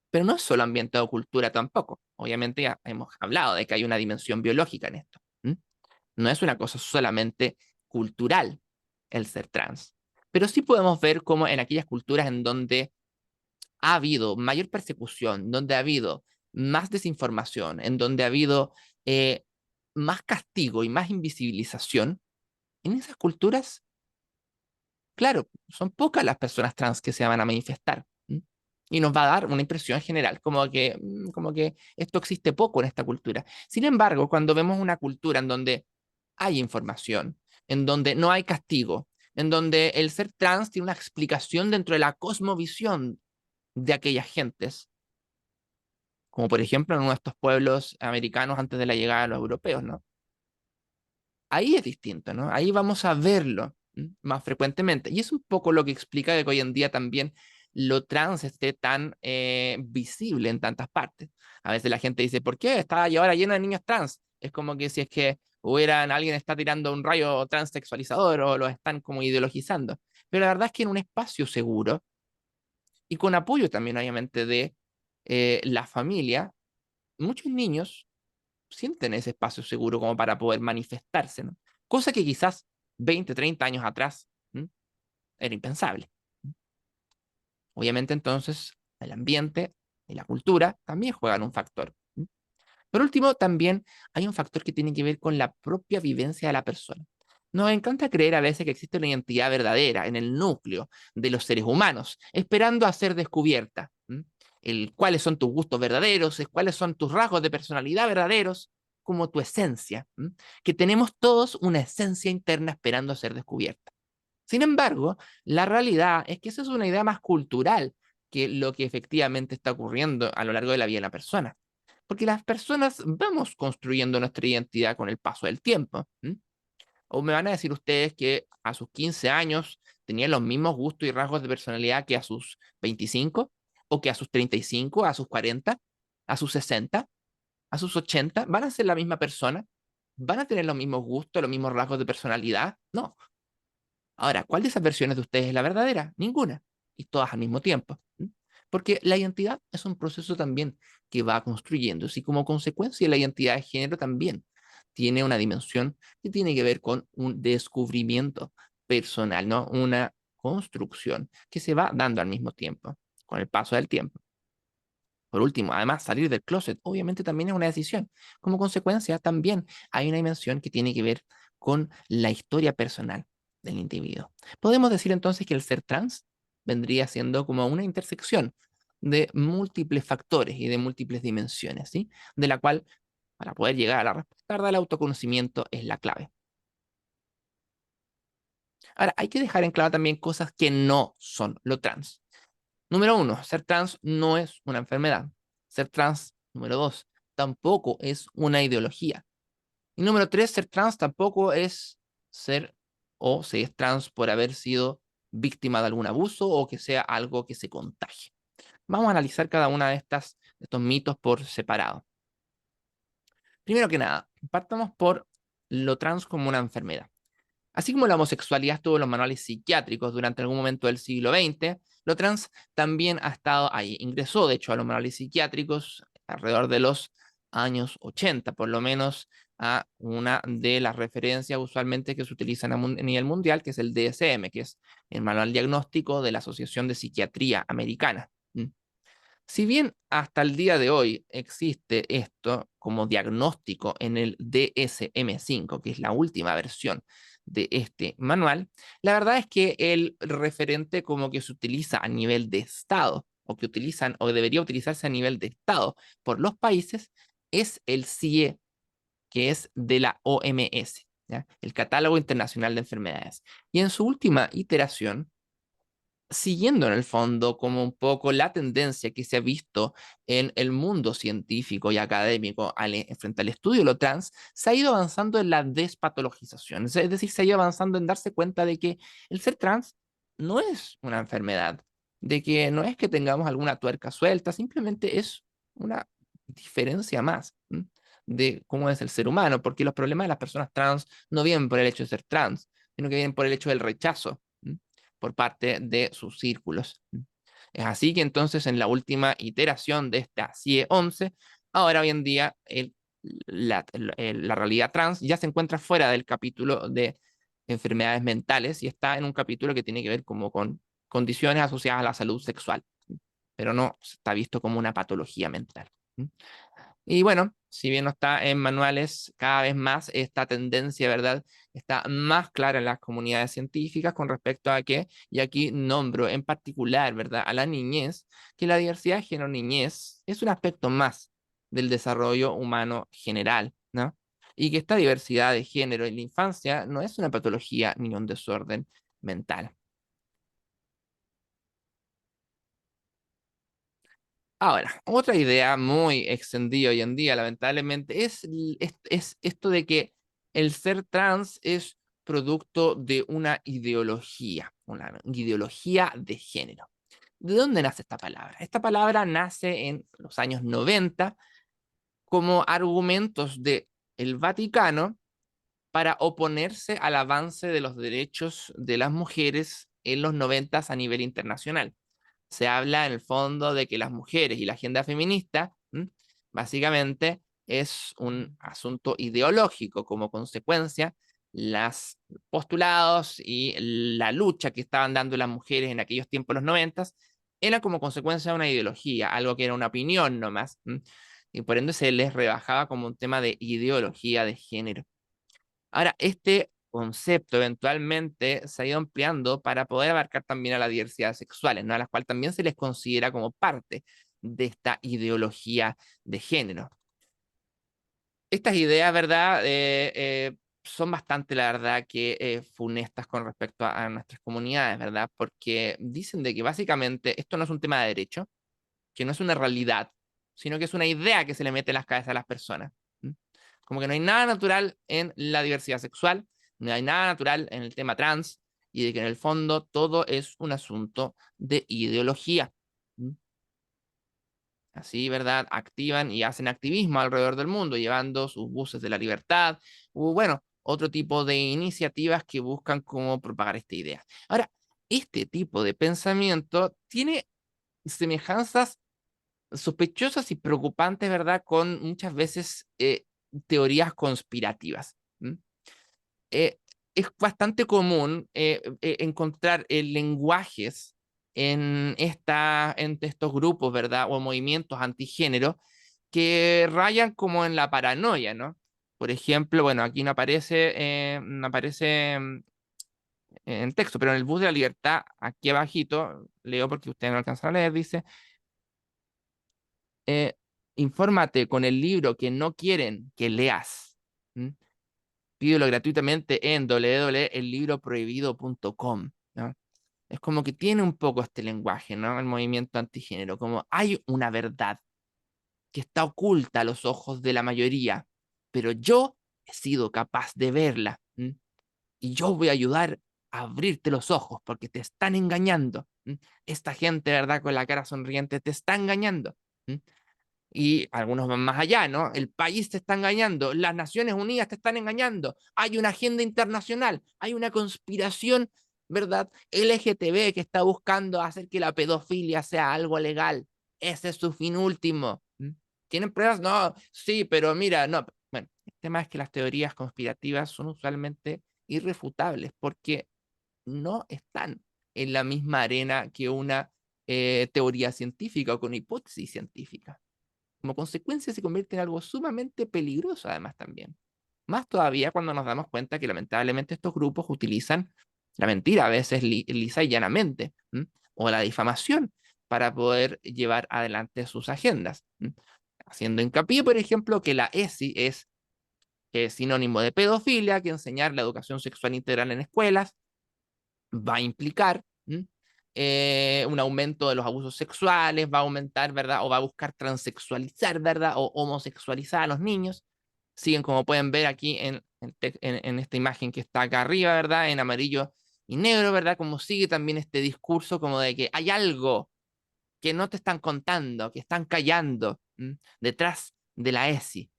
Pero no es solo ambiente o cultura tampoco. Obviamente ya hemos hablado de que hay una dimensión biológica en esto. ¿Mm? No es una cosa solamente cultural el ser trans. Pero sí podemos ver cómo en aquellas culturas en donde ha habido mayor persecución, donde ha habido más desinformación, en donde ha habido eh, más castigo y más invisibilización, en esas culturas, claro, son pocas las personas trans que se van a manifestar. ¿M? Y nos va a dar una impresión general, como que esto existe poco en esta cultura. Sin embargo, cuando vemos una cultura en donde hay información, en donde no hay castigo, en donde el ser trans tiene una explicación dentro de la cosmovisión de aquellas gentes, como por ejemplo en uno de estos pueblos americanos antes de la llegada de los europeos, ¿no? Ahí es distinto, ¿no? Ahí vamos a verlo más frecuentemente. Y es un poco lo que explica que hoy en día también lo trans esté tan visible en tantas partes. A veces la gente dice, ¿por qué está ahora lleno de niños trans? Es como que si es que alguien está tirando un rayo transsexualizador o lo están como ideologizando. Pero la verdad es que en un espacio seguro y con apoyo también, obviamente, de la familia, muchos niños sienten ese espacio seguro como para poder manifestarse, ¿no? Cosa que quizás 20, 30 años atrás era impensable. Obviamente entonces el ambiente y la cultura también juegan un factor. Por último, también hay un factor que tiene que ver con la propia vivencia de la persona. Nos encanta creer a veces que existe una identidad verdadera en el núcleo de los seres humanos, esperando a ser descubierta. Cuáles son tus gustos verdaderos, cuáles son tus rasgos de personalidad verdaderos, como tu esencia. Que tenemos todos una esencia interna esperando a ser descubierta. Sin embargo, la realidad es que esa es una idea más cultural que lo que efectivamente está ocurriendo a lo largo de la vida de la persona. Porque las personas vamos construyendo nuestra identidad con el paso del tiempo. O me van a decir ustedes que a sus 15 años tenían los mismos gustos y rasgos de personalidad que a sus 25, o que a sus 35, a sus 40, a sus 60, a sus 80, ¿van a ser la misma persona? ¿Van a tener los mismos gustos, los mismos rasgos de personalidad? No. Ahora, ¿cuál de esas versiones de ustedes es la verdadera? Ninguna. Y todas al mismo tiempo. Porque la identidad es un proceso también que va construyéndose y como consecuencia la identidad de género también tiene una dimensión que tiene que ver con un descubrimiento personal, ¿no? Una construcción que se va dando al mismo tiempo, con el paso del tiempo. Por último, además, salir del closet obviamente también es una decisión. Como consecuencia, también hay una dimensión que tiene que ver con la historia personal del individuo. Podemos decir entonces que el ser trans vendría siendo como una intersección de múltiples factores y de múltiples dimensiones, ¿sí? De la cual, para poder llegar a la respuesta del autoconocimiento, es la clave. Ahora, hay que dejar en claro también cosas que no son lo trans. Número uno, ser trans no es una enfermedad. Ser trans, número dos, tampoco es una ideología. Y número tres, ser trans tampoco es ser o se es trans por haber sido víctima de algún abuso o que sea algo que se contagie. Vamos a analizar cada una de estos mitos por separado. Primero que nada, partamos por lo trans como una enfermedad. Así como la homosexualidad estuvo en los manuales psiquiátricos durante algún momento del siglo XX, lo trans también ha estado ahí. Ingresó, de hecho, a los manuales psiquiátricos alrededor de los años 80, por lo menos a una de las referencias usualmente que se utilizan a nivel mundial, que es el DSM, que es el Manual Diagnóstico de la Asociación de Psiquiatría Americana. Si bien hasta el día de hoy existe esto como diagnóstico en el DSM-5, que es la última versión de este manual, la verdad es que el referente como que se utiliza a nivel de Estado, o que utilizan, o debería utilizarse a nivel de Estado por los países, es el CIE, que es de la OMS, ¿ya? El Catálogo Internacional de Enfermedades. Y en su última iteración, siguiendo en el fondo como un poco la tendencia que se ha visto en el mundo científico y académico frente al estudio de lo trans, se ha ido avanzando en la despatologización. Es decir, se ha ido avanzando en darse cuenta de que el ser trans no es una enfermedad, de que no es que tengamos alguna tuerca suelta, simplemente es una diferencia más de cómo es el ser humano, porque los problemas de las personas trans no vienen por el hecho de ser trans, sino que vienen por el hecho del rechazo por parte de sus círculos. Es así que entonces en la última iteración de esta CIE 11, ahora hoy en día la realidad trans ya se encuentra fuera del capítulo de enfermedades mentales y está en un capítulo que tiene que ver como con condiciones asociadas a la salud sexual, pero no está visto como una patología mental. Y bueno, si bien no está en manuales, cada vez más esta tendencia, ¿verdad? Está más clara en las comunidades científicas con respecto a que, y aquí nombro en particular, ¿verdad? A la niñez, que la diversidad de género-niñez es un aspecto más del desarrollo humano general, ¿no? Y que esta diversidad de género en la infancia no es una patología ni un desorden mental. Ahora, otra idea muy extendida hoy en día, lamentablemente, es esto de que el ser trans es producto de una ideología de género. ¿De dónde nace esta palabra? Esta palabra nace en los años 90 como argumentos de el Vaticano para oponerse al avance de los derechos de las mujeres en los 90 a nivel internacional. Se habla en el fondo de que las mujeres y la agenda feminista, básicamente es un asunto ideológico. Como consecuencia, los postulados y la lucha que estaban dando las mujeres en aquellos tiempos, los 90, era como consecuencia de una ideología, algo que era una opinión nomás, y por ende se les rebajaba como un tema de ideología de género. Ahora, este concepto eventualmente se ha ido ampliando para poder abarcar también a la diversidad sexual, ¿no? A las cuales también se les considera como parte de esta ideología de género. Estas ideas, ¿verdad? Son bastante, la verdad, que funestas con respecto a nuestras comunidades, ¿verdad? Porque dicen de que básicamente esto no es un tema de derecho, que no es una realidad, sino que es una idea que se le mete en las cabezas a las personas. ¿Mm? Como que no hay nada natural en la diversidad sexual, no hay nada natural en el tema trans, y de que en el fondo todo es un asunto de ideología. ¿Mm? Así, ¿verdad? Activan y hacen activismo alrededor del mundo, llevando sus buses de la libertad, o bueno, otro tipo de iniciativas que buscan cómo propagar esta idea. Ahora, este tipo de pensamiento tiene semejanzas sospechosas y preocupantes, ¿verdad? Con muchas veces teorías conspirativas. Eh, es bastante común encontrar lenguajes en estos grupos, ¿verdad? O movimientos antigénero que rayan como en la paranoia, ¿no? Por ejemplo, bueno, aquí no aparece en texto, pero en el bus de la libertad, aquí abajito, leo porque ustedes no alcanzan a leer, dice, eh, infórmate con el libro que no quieren que leas. ¿Mm? Pídelo gratuitamente en www.ellibroprohibido.com, ¿no? Es como que tiene un poco este lenguaje, ¿no? El movimiento antigénero, como hay una verdad que está oculta a los ojos de la mayoría, pero yo he sido capaz de verla. Y yo voy a ayudar a abrirte los ojos porque te están engañando. Esta gente, ¿verdad? Con la cara sonriente te está engañando. Y algunos van más allá, ¿no? El país te está engañando, las Naciones Unidas te están engañando, hay una agenda internacional, hay una conspiración, ¿verdad? LGTB que está buscando hacer que la pedofilia sea algo legal. Ese es su fin último. ¿Tienen pruebas? No, sí, pero mira, no. Bueno, el tema es que las teorías conspirativas son usualmente irrefutables porque no están en la misma arena que una teoría científica o con hipótesis científica. Como consecuencia se convierte en algo sumamente peligroso además también. Más todavía cuando nos damos cuenta que lamentablemente estos grupos utilizan la mentira a veces lisa y llanamente, o la difamación para poder llevar adelante sus agendas. Haciendo hincapié, por ejemplo, que la ESI es sinónimo de pedofilia, que enseñar la educación sexual integral en escuelas va a implicar un aumento de los abusos sexuales, va a aumentar, ¿verdad? O va a buscar transexualizar, ¿verdad? O homosexualizar a los niños. Siguen, como pueden ver aquí en esta imagen que está acá arriba, ¿verdad? En amarillo y negro, ¿verdad? Como sigue también este discurso como de que hay algo que no te están contando, que están callando detrás de la ESI.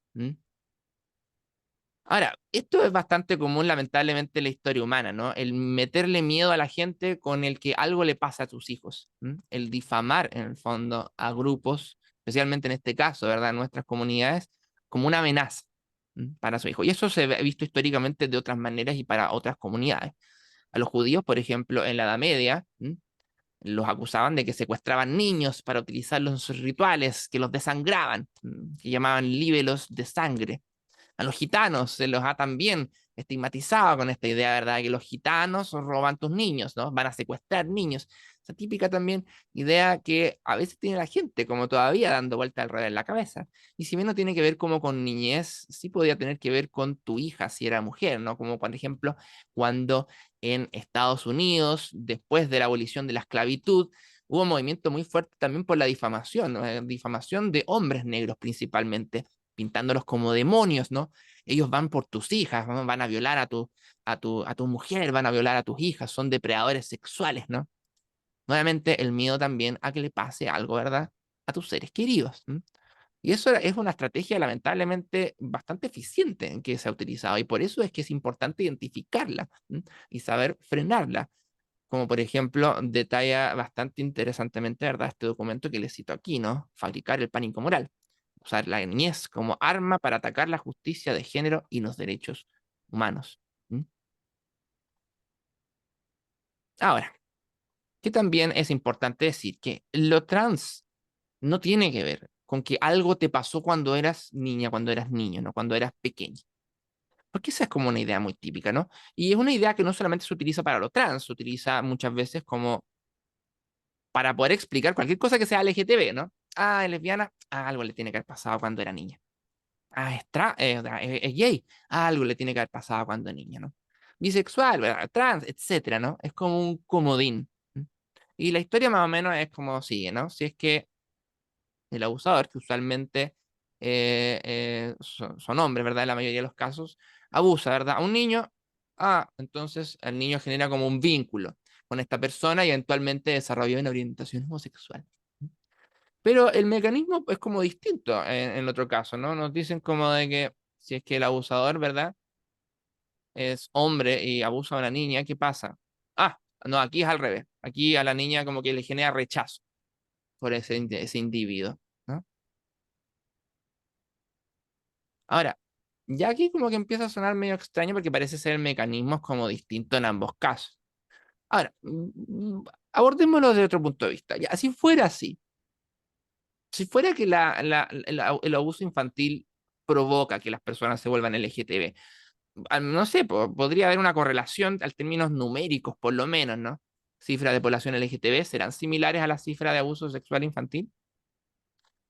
Ahora, esto es bastante común, lamentablemente, en la historia humana, ¿no? El meterle miedo a la gente con el que algo le pasa a tus hijos. El difamar, en el fondo, a grupos, especialmente en este caso, ¿verdad? Nuestras comunidades, como una amenaza para su hijo. Y eso se ha visto históricamente de otras maneras y para otras comunidades. A los judíos, por ejemplo, en la Edad Media, los acusaban de que secuestraban niños para utilizarlos en sus rituales, que los desangraban, que llamaban líbelos de sangre. A los gitanos se los ha también estigmatizado con esta idea, ¿verdad? Que los gitanos roban tus niños, ¿no? Van a secuestrar niños. Esa típica también idea que a veces tiene la gente como todavía dando vuelta alrededor en la cabeza. Y si bien no tiene que ver como con niñez, sí podría tener que ver con tu hija si era mujer, ¿no? Como por ejemplo cuando en Estados Unidos, después de la abolición de la esclavitud, hubo un movimiento muy fuerte también por la difamación, ¿no? Difamación de hombres negros principalmente, pintándolos como demonios, ¿no? Ellos van por tus hijas, ¿no? Van a violar a tu mujer, van a violar a tus hijas, son depredadores sexuales, ¿no? Nuevamente, el miedo también a que le pase algo, ¿verdad? A tus seres queridos. Y eso es una estrategia lamentablemente bastante eficiente en que se ha utilizado y por eso es que es importante identificarla y saber frenarla. Como por ejemplo, detalla bastante interesantemente, ¿verdad? Este documento que les cito aquí, ¿no? Fabricar el pánico moral. Usar la niñez como arma para atacar la justicia de género y los derechos humanos. ¿Mm? Ahora, que también es importante decir que lo trans no tiene que ver con que algo te pasó cuando eras niña, cuando eras niño, ¿no? Cuando eras pequeño. Porque esa es como una idea muy típica, ¿no? Y es una idea que no solamente se utiliza para lo trans, se utiliza muchas veces como para poder explicar cualquier cosa que sea LGTB, ¿no? Ah, es lesbiana, algo le tiene que haber pasado cuando era niña. Ah, es gay, algo le tiene que haber pasado cuando niña, ¿no? Bisexual, ¿verdad? Trans, etcétera, ¿no? Es como un comodín. Y la historia más o menos es como sigue, ¿no? Si es que el abusador, que usualmente son hombres, ¿verdad? En la mayoría de los casos, abusa, ¿verdad? A un niño, entonces el niño genera como un vínculo con esta persona y eventualmente desarrolla una orientación homosexual. Pero el mecanismo es como distinto en el otro caso, ¿no? Nos dicen como de que si es que el abusador, ¿verdad? Es hombre y abusa a una niña, ¿qué pasa? No, aquí es al revés. Aquí a la niña como que le genera rechazo por ese individuo, ¿no? Ahora, ya aquí como que empieza a sonar medio extraño porque parece ser mecanismos como distintos en ambos casos. Ahora, abordémoslo desde otro punto de vista. Ya, si fuera así, si fuera que el abuso infantil provoca que las personas se vuelvan LGTB, no sé, podría haber una correlación al términos numéricos, por lo menos, ¿no? Cifras de población LGTB serán similares a la cifra de abuso sexual infantil.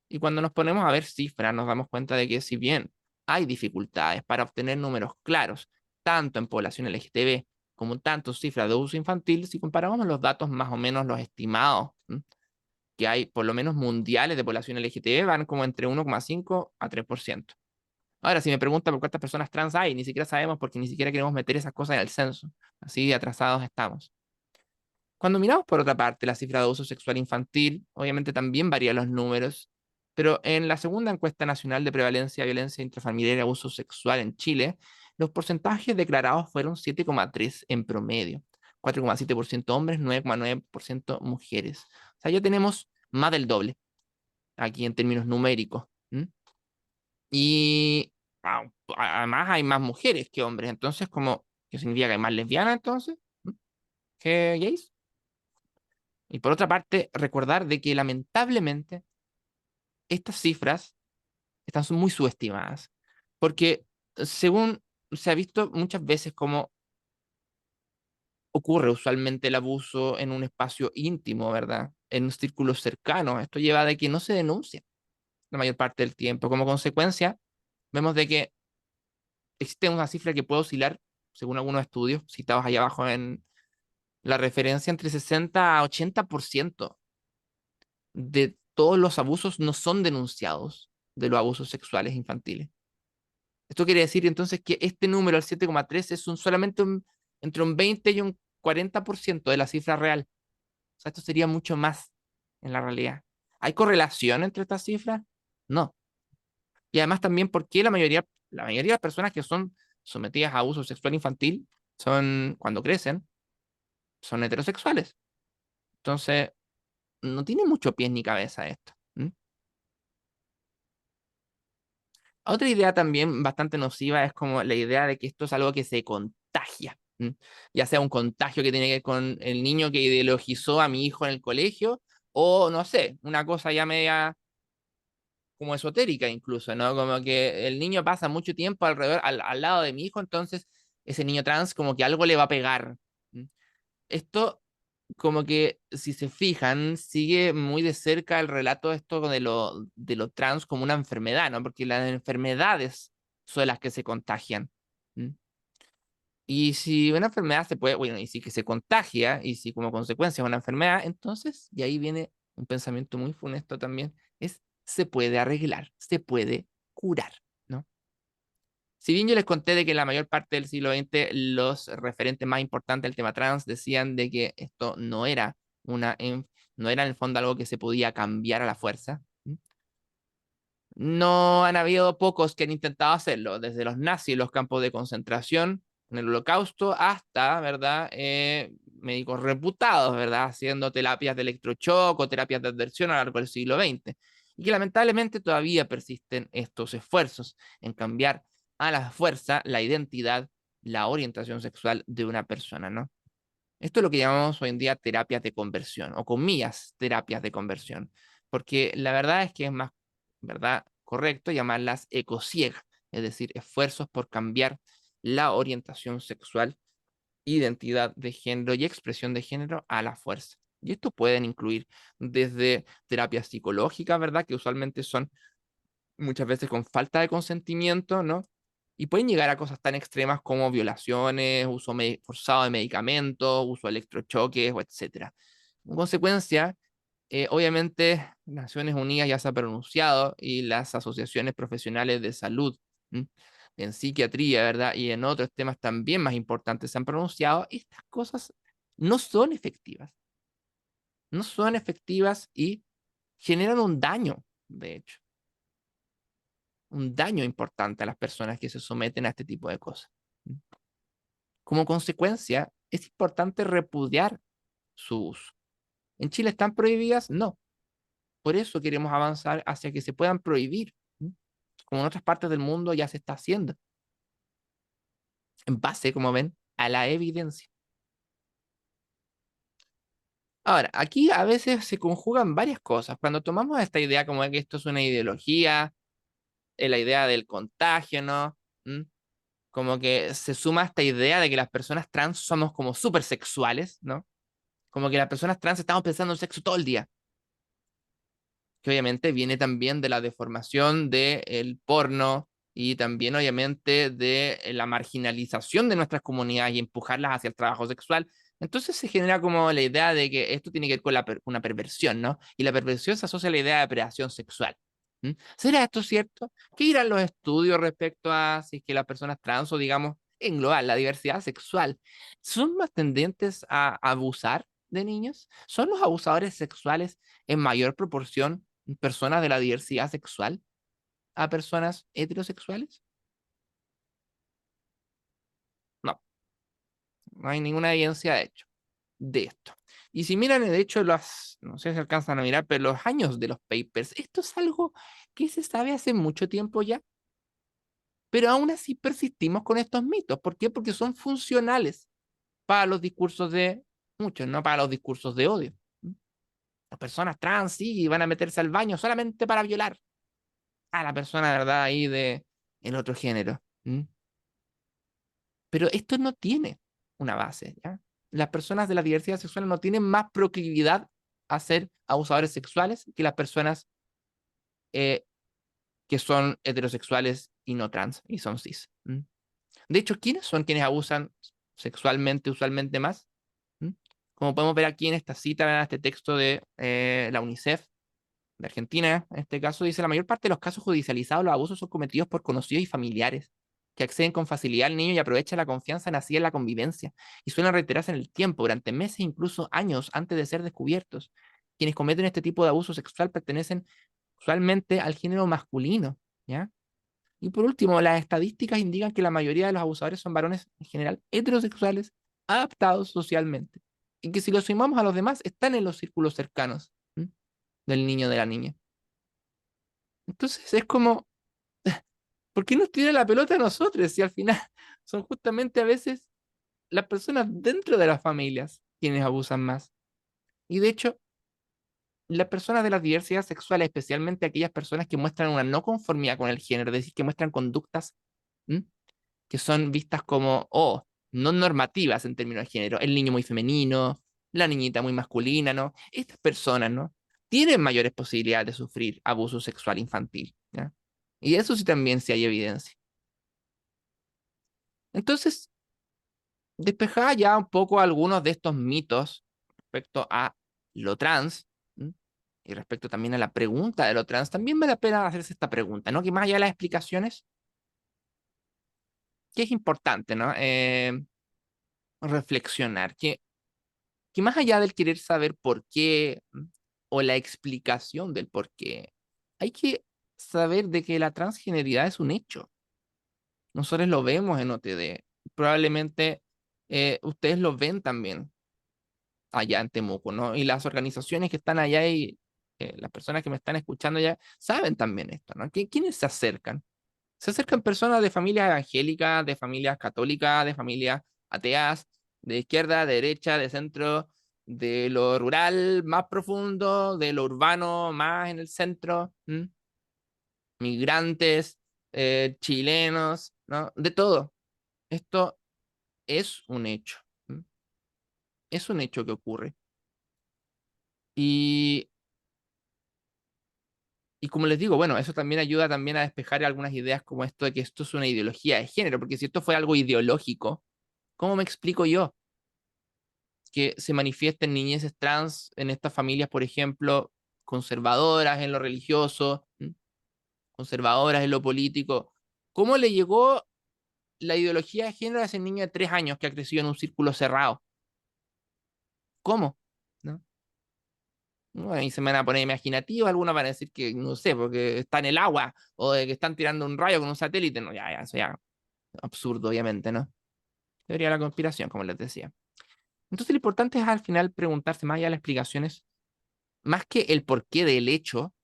Y cuando nos ponemos a ver cifras, nos damos cuenta de que si bien hay dificultades para obtener números claros, tanto en población LGTB como tanto cifras de abuso infantil, si comparamos los datos más o menos los estimados que hay, por lo menos mundiales de población LGTB, van como entre 1,5 a 3%. Ahora, si me preguntan por cuántas personas trans hay, ni siquiera sabemos porque ni siquiera queremos meter esas cosas en el censo. Así de atrasados estamos. Cuando miramos por otra parte la cifra de abuso sexual infantil, obviamente también varían los números, pero en la segunda encuesta nacional de prevalencia de violencia intrafamiliar y abuso sexual en Chile, los porcentajes declarados fueron 7,3 en promedio, 4,7% hombres, 9,9% mujeres. O sea, ya tenemos más del doble aquí en términos numéricos. Y además hay más mujeres que hombres, entonces, ¿qué significa que hay más lesbianas entonces? ¿Mm? ¿Que gays? Y por otra parte, recordar de que lamentablemente estas cifras están muy subestimadas, porque según se ha visto muchas veces cómo ocurre usualmente el abuso en un espacio íntimo, ¿verdad? En círculos cercanos. Esto lleva a que no se denuncia la mayor parte del tiempo. Como consecuencia, vemos de que existe una cifra que puede oscilar, según algunos estudios citados ahí abajo La referencia entre 60 a 80% de todos los abusos no son denunciados de los abusos sexuales infantiles. Esto quiere decir entonces que este número, el 7,3, es solamente entre un 20 y un 40% de la cifra real. O sea, esto sería mucho más en la realidad. ¿Hay correlación entre estas cifras? No. Y además también, ¿por qué la mayoría de las personas que son sometidas a abuso sexual infantil son, cuando crecen, son heterosexuales? Entonces, no tiene mucho pie ni cabeza esto. Otra idea también bastante nociva es como la idea de que esto es algo que se contagia. Ya sea un contagio que tiene que ver con el niño que ideologizó a mi hijo en el colegio, o no sé, una cosa ya media como esotérica incluso, ¿no? Como que el niño pasa mucho tiempo alrededor, al lado de mi hijo, entonces ese niño trans como que algo le va a pegar. ¿Mm? Esto, como que si se fijan, sigue muy de cerca el relato esto de lo trans como una enfermedad, ¿no? Porque las enfermedades son las que se contagian. ¿Mm? Y si una enfermedad se puede, bueno, y si que se contagia, y si como consecuencia es una enfermedad, entonces, y ahí viene un pensamiento muy funesto también, se puede arreglar, se puede curar, ¿no? Si bien yo les conté de que en la mayor parte del siglo XX los referentes más importantes del tema trans decían de que esto no era en el fondo algo que se podía cambiar a la fuerza, no han habido pocos que han intentado hacerlo, desde los nazis, los campos de concentración, en el Holocausto, hasta, ¿verdad? Médicos reputados, ¿verdad? Haciendo terapias de electrochoc o terapias de adversión a lo largo del siglo XX. Y que lamentablemente todavía persisten estos esfuerzos en cambiar a la fuerza la identidad, la orientación sexual de una persona, ¿no? Esto es lo que llamamos hoy en día terapias de conversión, o comillas, terapias de conversión, porque la verdad es que es más, ¿verdad?, correcto llamarlas ecocieg, es decir, esfuerzos por cambiar la orientación sexual, identidad de género y expresión de género a la fuerza. Y esto pueden incluir desde terapias psicológicas, ¿verdad?, que usualmente son muchas veces con falta de consentimiento, ¿no? Y pueden llegar a cosas tan extremas como violaciones, uso forzado de medicamentos, uso de electrochoques, o etcétera. En consecuencia, obviamente, Naciones Unidas ya se ha pronunciado y las asociaciones profesionales de salud, ¿m? En psiquiatría, ¿verdad? Y en otros temas también más importantes se han pronunciado. Estas cosas no son efectivas. No son efectivas y generan un daño, de hecho. Un daño importante a las personas que se someten a este tipo de cosas. Como consecuencia, es importante repudiar su uso. ¿En Chile están prohibidas? No. Por eso queremos avanzar hacia que se puedan prohibir, como en otras partes del mundo ya se está haciendo, en base, como ven, a la evidencia. Ahora, aquí a veces se conjugan varias cosas. Cuando tomamos esta idea como de que esto es una ideología, la idea del contagio, ¿no? Como que se suma esta idea de que las personas trans somos como súper sexuales, ¿no? Como que las personas trans estamos pensando en sexo todo el día, que obviamente viene también de la deformación del porno y también obviamente de la marginalización de nuestras comunidades y empujarlas hacia el trabajo sexual. Entonces se genera como la idea de que esto tiene que ver con una perversión, ¿no? Y la perversión se asocia a la idea de predación sexual. ¿Será esto cierto? ¿Qué dirán los estudios respecto a si es que las personas trans o digamos en global la diversidad sexual son más tendentes a abusar de niños? ¿Son los abusadores sexuales en mayor proporción personas de la diversidad sexual a personas heterosexuales? No, no hay ninguna evidencia de hecho de esto. Y si miran, de hecho, no sé si alcanzan a mirar, pero los años de los papers, esto es algo que se sabe hace mucho tiempo ya, pero aún así persistimos con estos mitos. ¿Por qué? Porque son funcionales para los discursos de muchos, no para los discursos de odio. Las personas trans sí van a meterse al baño solamente para violar a la persona, de verdad, ahí de el otro género. Pero esto no tiene una base, ¿ya? Las personas de la diversidad sexual no tienen más proclividad a ser abusadores sexuales que las personas eh, que son heterosexuales y no trans y son cis. De hecho, ¿quiénes son quienes abusan sexualmente usualmente más? ¿Mm? Como podemos ver aquí en esta cita, en este texto de la UNICEF de Argentina, en este caso dice, la mayor parte de los casos judicializados, los abusos son cometidos por conocidos y familiares, que acceden con facilidad al niño y aprovechan la confianza nacida en la convivencia, y suelen reiterarse en el tiempo, durante meses, incluso años, antes de ser descubiertos. Quienes cometen este tipo de abuso sexual pertenecen usualmente al género masculino, ¿ya? Y por último, las estadísticas indican que la mayoría de los abusadores son varones en general heterosexuales, adaptados socialmente, y que si los sumamos a los demás, están en los círculos cercanos, ¿m? Del niño o de la niña. Entonces es como, ¿por qué nos tira la pelota a nosotros si al final son justamente a veces las personas dentro de las familias quienes abusan más? Y de hecho, las personas de la diversidad sexual, especialmente aquellas personas que muestran una no conformidad con el género, es decir, que muestran conductas, ¿m? Que son vistas como, oh, no normativas en términos de género, el niño muy femenino, la niñita muy masculina, ¿no? Estas personas, ¿no? Tienen mayores posibilidades de sufrir abuso sexual infantil, ¿ya? Y eso sí también sí hay evidencia. Entonces, despejada ya un poco algunos de estos mitos respecto a lo trans, ¿m? Y respecto también a la pregunta de lo trans, también vale la pena hacerse esta pregunta, ¿no? Que más allá de las explicaciones, que es importante, ¿no? Reflexionar, que más allá del querer saber por qué o la explicación del por qué, hay que saber de que la transgeneridad es un hecho. Nosotros lo vemos en OTD. Probablemente ustedes lo ven también allá en Temuco, ¿no? Y las organizaciones que están allá y las personas que me están escuchando ya saben también esto, ¿no? ¿Quiénes se acercan? Se acercan personas de familias evangélicas, de familias católicas, de familias ateas, de izquierda, de derecha, de centro, de lo rural más profundo, de lo urbano más en el centro, ¿m? Migrantes, chilenos, ¿no? De todo. Esto es un hecho. ¿M? Es un hecho que ocurre. Y, y como les digo, bueno, eso también ayuda también a despejar algunas ideas como esto de que esto es una ideología de género, porque si esto fue algo ideológico, ¿cómo me explico yo que se manifiesten niñeces trans en estas familias, por ejemplo, conservadoras en lo religioso, conservadoras en lo político? ¿Cómo le llegó la ideología de género a ese niño de 3 años que ha crecido en un círculo cerrado? ¿Cómo? ¿No? Bueno, ahí se me van a poner imaginativos, algunos van a decir que, no sé, porque está en el agua, o de que están tirando un rayo con un satélite. No, ya, eso ya, absurdo, obviamente, ¿no? Teoría de la conspiración, como les decía. Entonces lo importante es al final preguntarse más allá de las explicaciones, más que el porqué del hecho,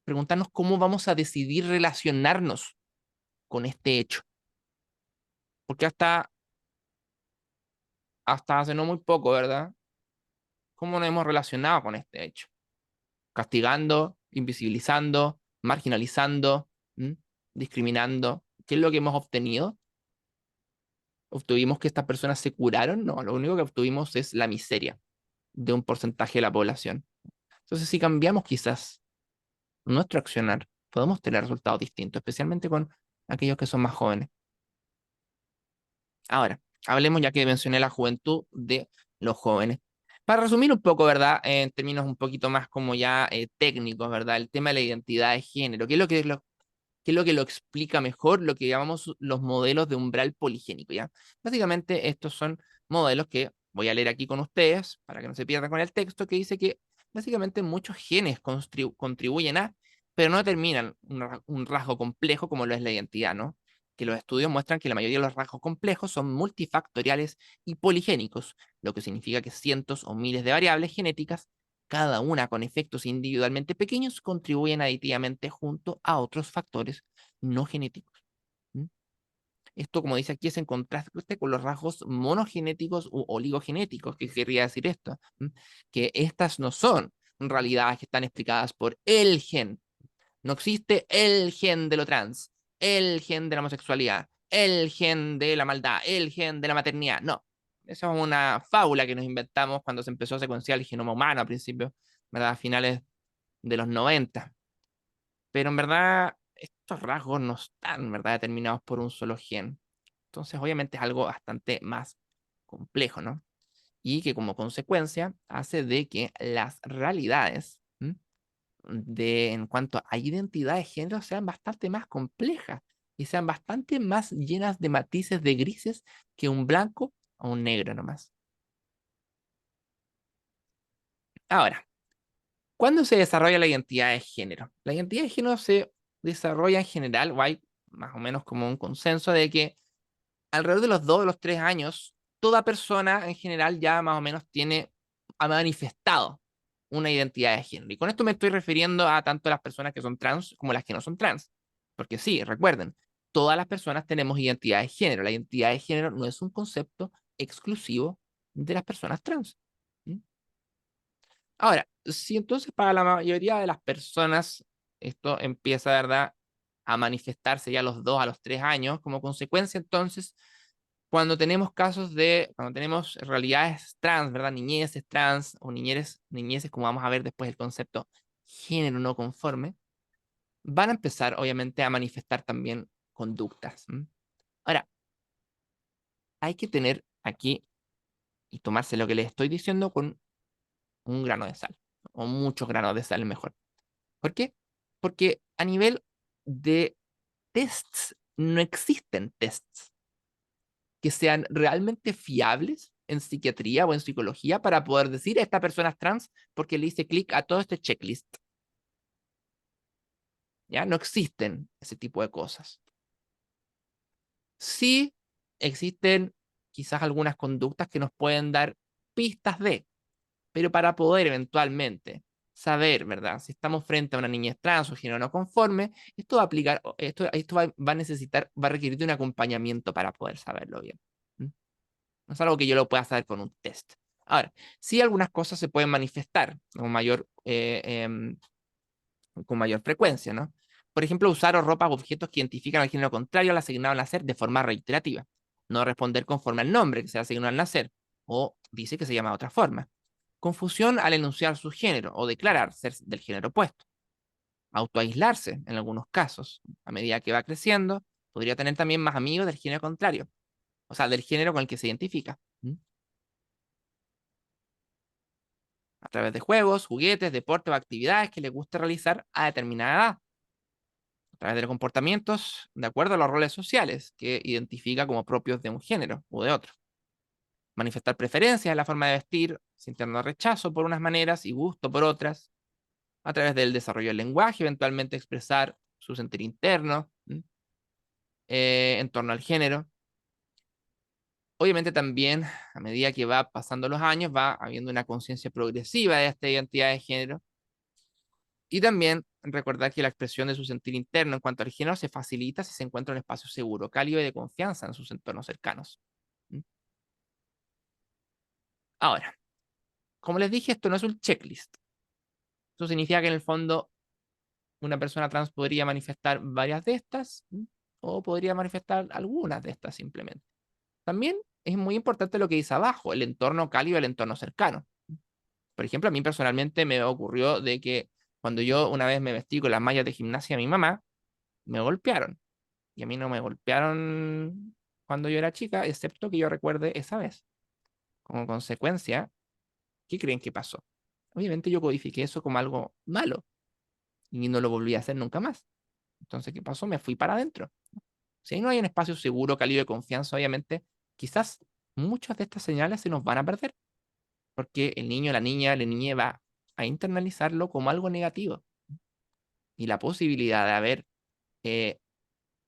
preguntarnos cómo vamos a decidir relacionarnos con este hecho. Porque hasta hace no muy poco, ¿verdad? ¿Cómo nos hemos relacionado con este hecho? Castigando, invisibilizando, marginalizando, ¿m? Discriminando. ¿Qué es lo que hemos obtenido? ¿Obtuvimos que estas personas se curaron? No, lo único que obtuvimos es la miseria de un porcentaje de la población. Entonces, si cambiamos quizás nuestro accionar, podemos tener resultados distintos, especialmente con aquellos que son más jóvenes. Ahora, hablemos ya que mencioné la juventud de los jóvenes. Para resumir un poco, ¿verdad? En términos un poquito más como ya técnicos, ¿verdad? El tema de la identidad de género, qué es lo que lo explica mejor, lo que llamamos los modelos de umbral poligénico, ¿ya? Básicamente estos son modelos que voy a leer aquí con ustedes, para que no se pierdan con el texto, que dice que básicamente muchos genes contribuyen a, pero no determinan un rasgo complejo como lo es la identidad, ¿no? Que los estudios muestran que la mayoría de los rasgos complejos son multifactoriales y poligénicos, lo que significa que cientos o miles de variables genéticas, cada una con efectos individualmente pequeños, contribuyen aditivamente junto a otros factores no genéticos. ¿Mm? Esto, como dice aquí, es en contraste con los rasgos monogenéticos u oligogenéticos. ¿Qué querría decir esto? ¿Mm? Que estas no son realidades que están explicadas por el gen. No existe el gen de lo trans, el gen de la homosexualidad, el gen de la maldad, el gen de la maternidad. No, eso es una fábula que nos inventamos cuando se empezó a secuenciar el genoma humano a principios, ¿verdad? A finales de los 90. Pero en verdad, estos rasgos no están, ¿verdad?, determinados por un solo gen. Entonces, obviamente es algo bastante más complejo, ¿no? y que como consecuencia hace de que las realidades en cuanto a identidad de género sean bastante más complejas y sean bastante más llenas de matices de grises que un blanco o un negro nomás. Ahora, ¿cuándo se desarrolla la identidad de género? La identidad de género se desarrolla en general, o hay más o menos como un consenso de que alrededor de los 2 o los 3 años, toda persona en general ya más o menos ha manifestado una identidad de género. Y con esto me estoy refiriendo a tanto las personas que son trans como las que no son trans. Porque sí, recuerden, todas las personas tenemos identidad de género. La identidad de género no es un concepto exclusivo de las personas trans. ¿Mm? Ahora, si entonces para la mayoría de las personas esto empieza, ¿verdad?, a manifestarse ya a los 2 a los 3 años, como consecuencia entonces cuando tenemos realidades trans, ¿verdad? Niñeces trans o niñeces, como vamos a ver después el concepto género no conforme, van a empezar obviamente a manifestar también conductas. Ahora, hay que tener aquí y tomarse lo que les estoy diciendo con un grano de sal, o muchos granos de sal mejor. ¿Por qué? Porque a nivel de tests, no existen tests que sean realmente fiables en psiquiatría o en psicología para poder decir esta persona es trans porque le hice clic a todo este checklist. ¿Ya? No existen ese tipo de cosas. Sí existen quizás algunas conductas que nos pueden dar pistas de, pero para poder eventualmente saber, ¿verdad? Si estamos frente a una niñez trans o género no conforme, esto va a aplicar, esto va a necesitar, va a requerir de un acompañamiento para poder saberlo bien. ¿Mm? No es algo que yo lo pueda saber con un test. Ahora, sí algunas cosas se pueden manifestar con mayor frecuencia, ¿no? Por ejemplo, usar ropas o objetos que identifican al género contrario al asignado al nacer de forma reiterativa. No responder conforme al nombre que se asignó al nacer, o dice que se llama de otra forma. Confusión al enunciar su género o declarar ser del género opuesto. Autoaislarse en algunos casos. A medida que va creciendo, podría tener también más amigos del género contrario, o sea, del género con el que se identifica. A través de juegos, juguetes, deportes o actividades que le guste realizar a determinada edad. A través de los comportamientos de acuerdo a los roles sociales que identifica como propios de un género u de otro. Manifestar preferencias en la forma de vestir, sintiendo rechazo por unas maneras y gusto por otras. A través del desarrollo del lenguaje, eventualmente expresar su sentir interno en torno al género. Obviamente también, a medida que va pasando los años, va habiendo una conciencia progresiva de esta identidad de género. Y también recordar que la expresión de su sentir interno en cuanto al género se facilita si se encuentra un espacio seguro, cálido y de confianza en sus entornos cercanos. ¿Mm? Ahora, como les dije, esto no es un checklist. Eso significa que en el fondo una persona trans podría manifestar varias de estas o podría manifestar algunas de estas simplemente. También es muy importante lo que dice abajo, el entorno cálido, el entorno cercano. Por ejemplo, a mí personalmente me ocurrió de que cuando yo una vez me vestí con las mallas de gimnasia de mi mamá, me golpearon. Y a mí no me golpearon cuando yo era chica, excepto que yo recuerde esa vez. Como consecuencia, ¿qué creen que pasó? Obviamente yo codifiqué eso como algo malo y no lo volví a hacer nunca más. Entonces, ¿qué pasó? Me fui para adentro. Si ahí no hay un espacio seguro, cálido de confianza, obviamente, quizás muchas de estas señales se nos van a perder, porque el niño, la niña va a internalizarlo como algo negativo. Y la posibilidad de haber eh,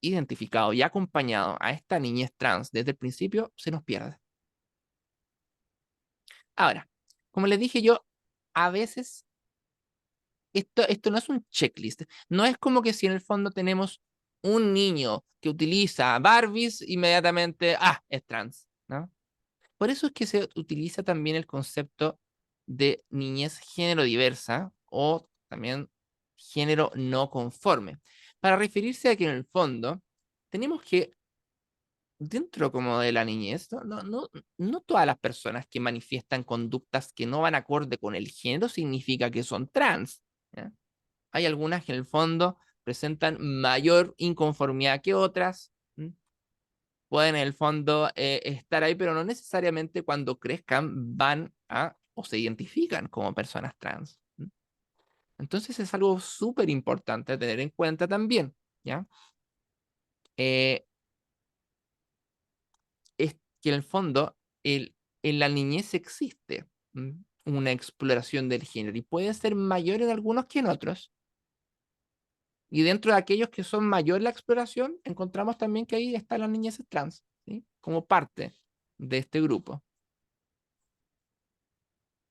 identificado y acompañado a esta niñez trans desde el principio se nos pierde. Ahora, como les dije yo, a veces esto no es un checklist. No es como que si en el fondo tenemos un niño que utiliza Barbies, inmediatamente, es trans, ¿no? Por eso es que se utiliza también el concepto de niñez género diversa o también género no conforme, para referirse a que en el fondo tenemos que dentro como de la niñez, no todas las personas que manifiestan conductas que no van acorde con el género significa que son trans. ¿Ya? Hay algunas que en el fondo presentan mayor inconformidad que otras. pueden en el fondo estar ahí, pero no necesariamente cuando crezcan van a o se identifican como personas trans. Entonces es algo súper importante a tener en cuenta también, ¿ya? Es que en el fondo en la niñez existe una exploración del género y puede ser mayor en algunos que en otros. Y dentro de aquellos que son mayor la exploración, encontramos también que ahí está la niñez trans, ¿sí? Como parte de este grupo.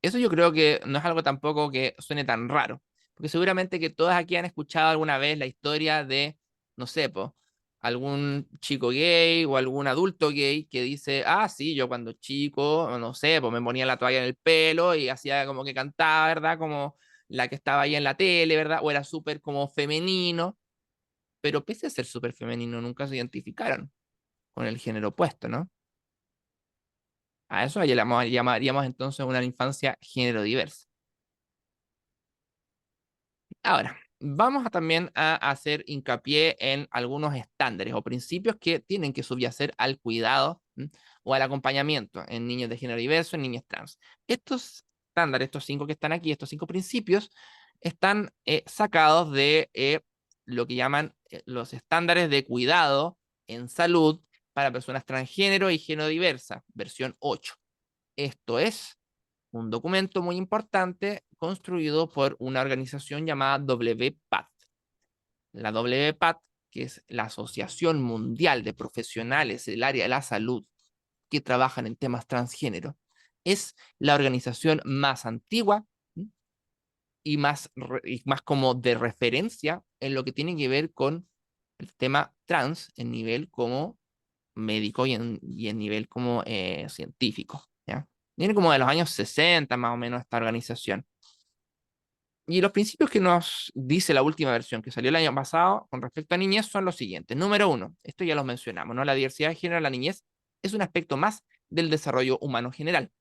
Eso yo creo que no es algo tampoco que suene tan raro, porque seguramente que todos aquí han escuchado alguna vez la historia de, no sé, po, algún chico gay o algún adulto gay que dice, ah, sí, yo cuando chico, no sé, pues me ponía la toalla en el pelo y hacía como que cantaba, ¿verdad? Como la que estaba ahí en la tele, ¿verdad? O era súper como femenino, pero pese a ser súper femenino, nunca se identificaron con el género opuesto, ¿no? A eso llamaríamos entonces una infancia género diversa. Ahora, vamos a también a hacer hincapié en algunos estándares o principios que tienen que subyacer al cuidado o al acompañamiento en niños de género diverso, en niñas trans. Estos estándares, estos 5 que están aquí, estos 5 principios, están sacados de lo que llaman los estándares de cuidado en salud para personas transgénero y género diversa, versión 8. Esto es un documento muy importante construido por una organización llamada WPATH. La WPATH, que es la Asociación Mundial de Profesionales del Área de la Salud que trabajan en temas transgénero, es la organización más antigua y más como de referencia en lo que tiene que ver con el tema trans en nivel como médico y en nivel como científico, ¿ya? Viene como de los años 60 más o menos esta organización. Y los principios que nos dice la última versión que salió el año pasado con respecto a niñez son los siguientes. Número 1, esto ya lo mencionamos, ¿no? La diversidad de género en la niñez es un aspecto más del desarrollo humano general.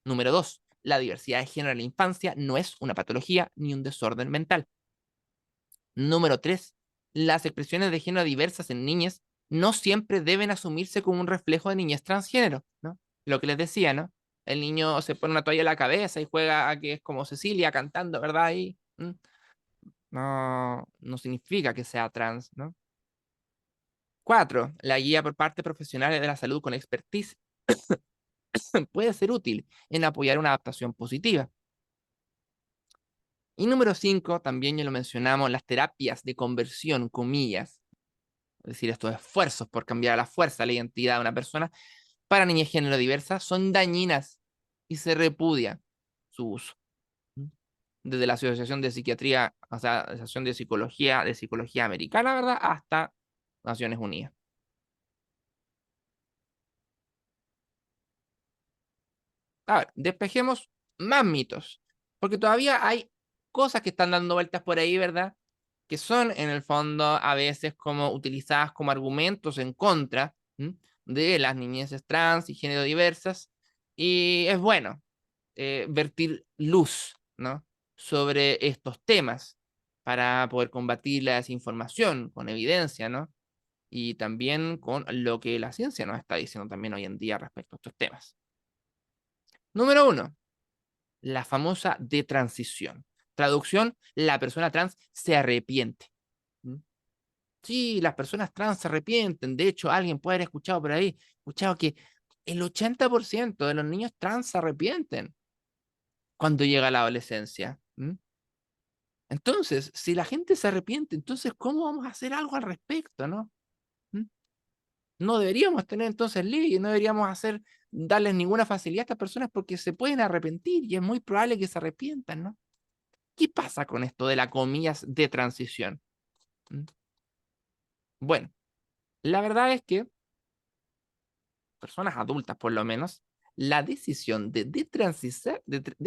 Número 2, la diversidad de género en la infancia no es una patología ni un desorden mental. Número 3, las expresiones de género diversas en niñez no siempre deben asumirse como un reflejo de niñez transgénero, ¿no? Lo que les decía, ¿no? El niño se pone una toalla en la cabeza y juega a que es como Cecilia cantando, ¿verdad? Y no significa que sea trans, ¿no? 4, la guía por parte de profesionales de la salud con expertise puede ser útil en apoyar una adaptación positiva. Y número 5, también ya lo mencionamos, las terapias de conversión, comillas, es decir, estos esfuerzos por cambiar a la fuerza la identidad de una persona para niñez género diversa son dañinas y se repudia su uso. Desde la Asociación de Psiquiatría, o sea, la Asociación de Psicología Americana, ¿verdad? Hasta Naciones Unidas. A ver, despejemos más mitos, porque todavía hay cosas que están dando vueltas por ahí, ¿verdad? Que son en el fondo a veces como utilizadas como argumentos en contra de las niñeces trans y género diversas. Y es bueno vertir luz, ¿no? Sobre estos temas para poder combatir la desinformación con evidencia, ¿no? Y también con lo que la ciencia nos está diciendo también hoy en día respecto a estos temas. Número 1, la famosa detransición. Traducción, la persona trans se arrepiente. ¿Mm? Sí, las personas trans se arrepienten. De hecho, alguien puede haber escuchado por ahí, escuchado que el 80% de los niños trans se arrepienten cuando llega la adolescencia. Entonces, si la gente se arrepiente, entonces, ¿cómo vamos a hacer algo al respecto, no? ¿Mm? No deberíamos tener entonces leyes, no deberíamos darles ninguna facilidad a estas personas porque se pueden arrepentir y es muy probable que se arrepientan, ¿no? ¿Qué pasa con esto de la comillas de transición? ¿Mm? Bueno, la verdad es que personas adultas por lo menos, la decisión de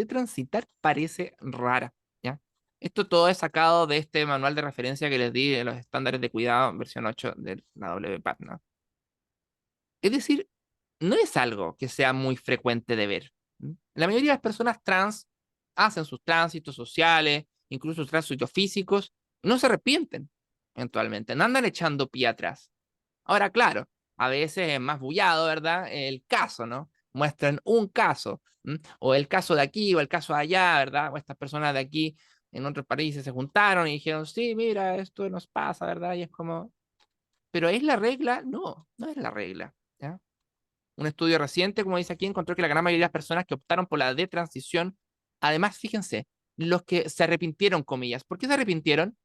transitar parece rara, ¿ya? Esto todo es sacado de este manual de referencia que les di de los estándares de cuidado, versión 8 de la WPATH, ¿no? Es decir, no es algo que sea muy frecuente de ver. La mayoría de las personas trans hacen sus tránsitos sociales, incluso sus tránsitos físicos, no se arrepienten eventualmente, no andan echando pie atrás. Ahora, claro, a veces es más bullado, ¿verdad? El caso, ¿no? Muestran un caso, o el caso de aquí, o el caso de allá, ¿verdad? O estas personas de aquí en otros países se juntaron y dijeron, sí, mira, esto nos pasa, ¿verdad? Y es como, ¿pero es la regla? No, no es la regla, ¿ya? Un estudio reciente, como dice aquí, encontró que la gran mayoría de las personas que optaron por la detransición, además, fíjense, los que se arrepintieron, comillas. ¿Por qué se arrepintieron?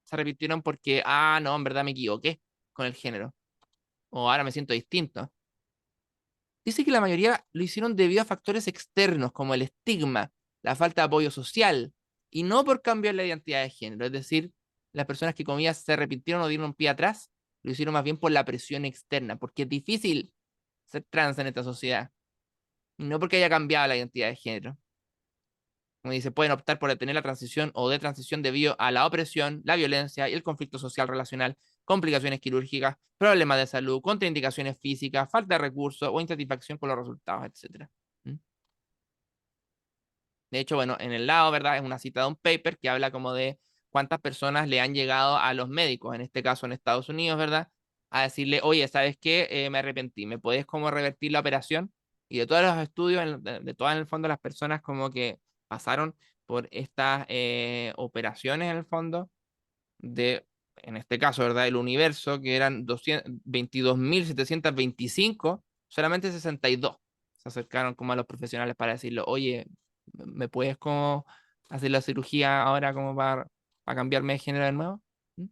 Se arrepintieron porque, no, en verdad me equivoqué con el género. O ahora me siento distinto. Dice que la mayoría lo hicieron debido a factores externos como el estigma, la falta de apoyo social, y no por cambiar la identidad de género. Es decir, las personas que comillas se arrepintieron o dieron un pie atrás, lo hicieron más bien por la presión externa, porque es difícil ser trans en esta sociedad, y no porque haya cambiado la identidad de género. Como dice, pueden optar por detener la transición o de transición debido a la opresión, la violencia y el conflicto social relacional, complicaciones quirúrgicas, problemas de salud, contraindicaciones físicas, falta de recursos o insatisfacción con los resultados, etc. De hecho, bueno, en el lado, ¿verdad? Es una cita de un paper que habla como de cuántas personas le han llegado a los médicos, en este caso en Estados Unidos, ¿verdad? A decirle, oye, ¿sabes qué? Me arrepentí, ¿me puedes como revertir la operación? Y de todos los estudios, de todas en el fondo las personas como que pasaron por estas operaciones en el fondo de, en este caso, ¿verdad? El universo, que eran 22.725, solamente 62 se acercaron como a los profesionales para decirlo, oye, ¿me puedes como hacer la cirugía ahora como para cambiarme de género de nuevo? ¿Mm?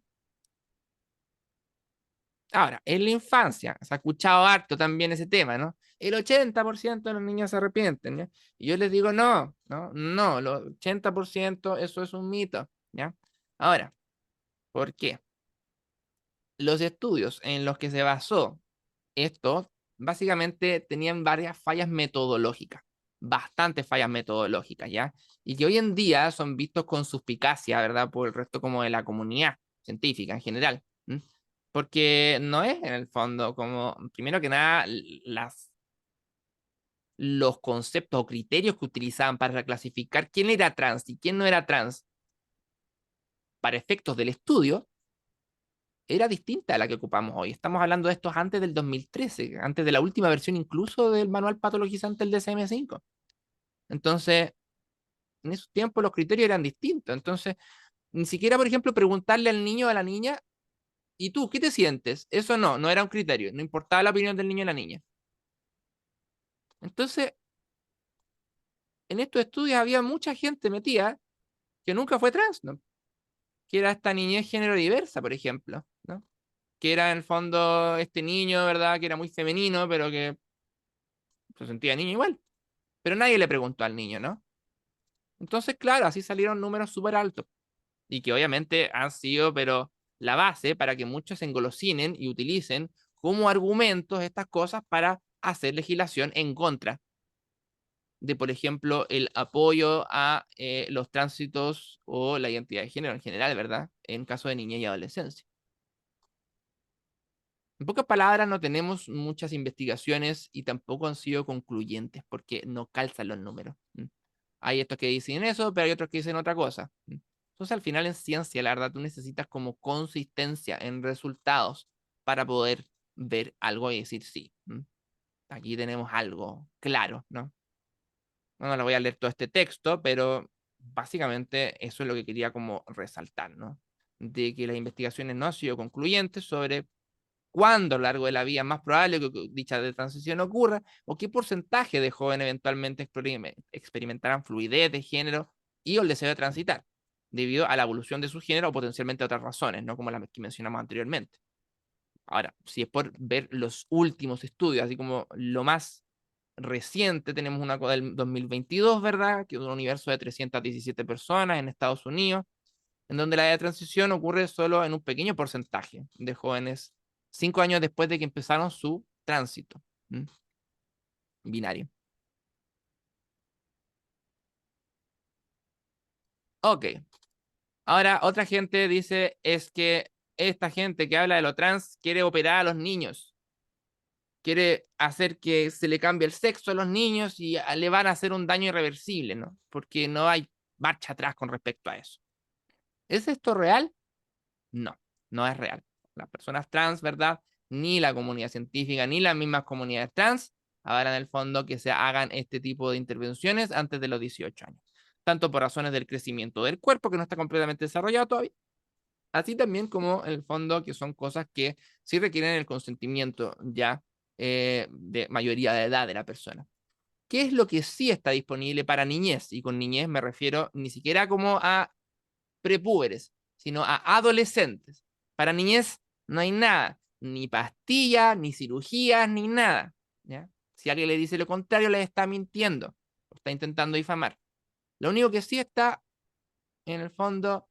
Ahora, en la infancia, se ha escuchado harto también ese tema, ¿no? El 80% de los niños se arrepienten, ¿ya? Y yo les digo, no, no, no, el 80% eso es un mito, ¿ya? Ahora, ¿por qué? Los estudios en los que se basó esto, básicamente tenían varias fallas metodológicas, bastantes fallas metodológicas, ¿ya? Y que hoy en día son vistos con suspicacia, ¿verdad? Por el resto como de la comunidad científica en general. Porque no es en el fondo como, primero que nada, los conceptos o criterios que utilizaban para clasificar quién era trans y quién no era trans para efectos del estudio era distinta a la que ocupamos hoy. Estamos hablando de estos antes del 2013, antes de la última versión incluso del manual patologizante del DSM-5. Entonces, en esos tiempos los criterios eran distintos. Entonces, ni siquiera, por ejemplo, preguntarle al niño o a la niña, ¿y tú qué te sientes? Eso no, no era un criterio, no importaba la opinión del niño o la niña. Entonces, en estos estudios había mucha gente metida que nunca fue trans, ¿no? Que era esta niñez género diversa, por ejemplo, ¿no? Que era en el fondo este niño, ¿verdad? Que era muy femenino, pero que se sentía niño igual. Pero nadie le preguntó al niño, ¿no? Entonces, claro, así salieron números súper altos y que obviamente han sido, pero la base para que muchos se engolosinen y utilicen como argumentos estas cosas para hacer legislación en contra de, por ejemplo, el apoyo a los tránsitos o la identidad de género en general, ¿verdad? En caso de niñez y adolescencia. En pocas palabras, no tenemos muchas investigaciones y tampoco han sido concluyentes porque no calzan los números. Hay estos que dicen eso, pero hay otros que dicen otra cosa. Entonces, al final en ciencia, la verdad, tú necesitas como consistencia en resultados para poder ver algo y decir sí. Aquí tenemos algo claro, ¿no? No le voy a leer todo este texto, pero básicamente eso es lo que quería como resaltar, ¿no? De que las investigaciones no han sido concluyentes sobre cuándo a lo largo de la vida es más probable que dicha de transición ocurra o qué porcentaje de jóvenes eventualmente experimentarán fluidez de género y o el deseo de transitar, debido a la evolución de su género o potencialmente a otras razones, ¿no? Como las que mencionamos anteriormente. Ahora, si es por ver los últimos estudios, así como lo más reciente, tenemos una del 2022, ¿verdad? Que es un universo de 317 personas en Estados Unidos, en donde la edad de transición ocurre solo en un pequeño porcentaje de jóvenes 5 años después de que empezaron su tránsito binario. Ok, ahora otra gente dice es que esta gente que habla de lo trans quiere operar a los niños, quiere hacer que se le cambie el sexo a los niños y le van a hacer un daño irreversible, ¿no? Porque no hay marcha atrás con respecto a eso. ¿Es esto real? No, no es real. Las personas trans, ¿verdad? ni la comunidad científica, ni las mismas comunidades trans avalan en el fondo que se hagan este tipo de intervenciones antes de los 18 años. Tanto por razones del crecimiento del cuerpo, que no está completamente desarrollado todavía, así también como en el fondo que son cosas que sí requieren el consentimiento ya de mayoría de edad de la persona. ¿Qué es lo que sí está disponible para niñez? Y con niñez me refiero ni siquiera como a prepúberes, sino a adolescentes. Para niñez no hay nada, ni pastillas, ni cirugías, ni nada. ¿Ya? Si alguien le dice lo contrario, le está mintiendo, está intentando difamar. Lo único que sí está, en el fondo,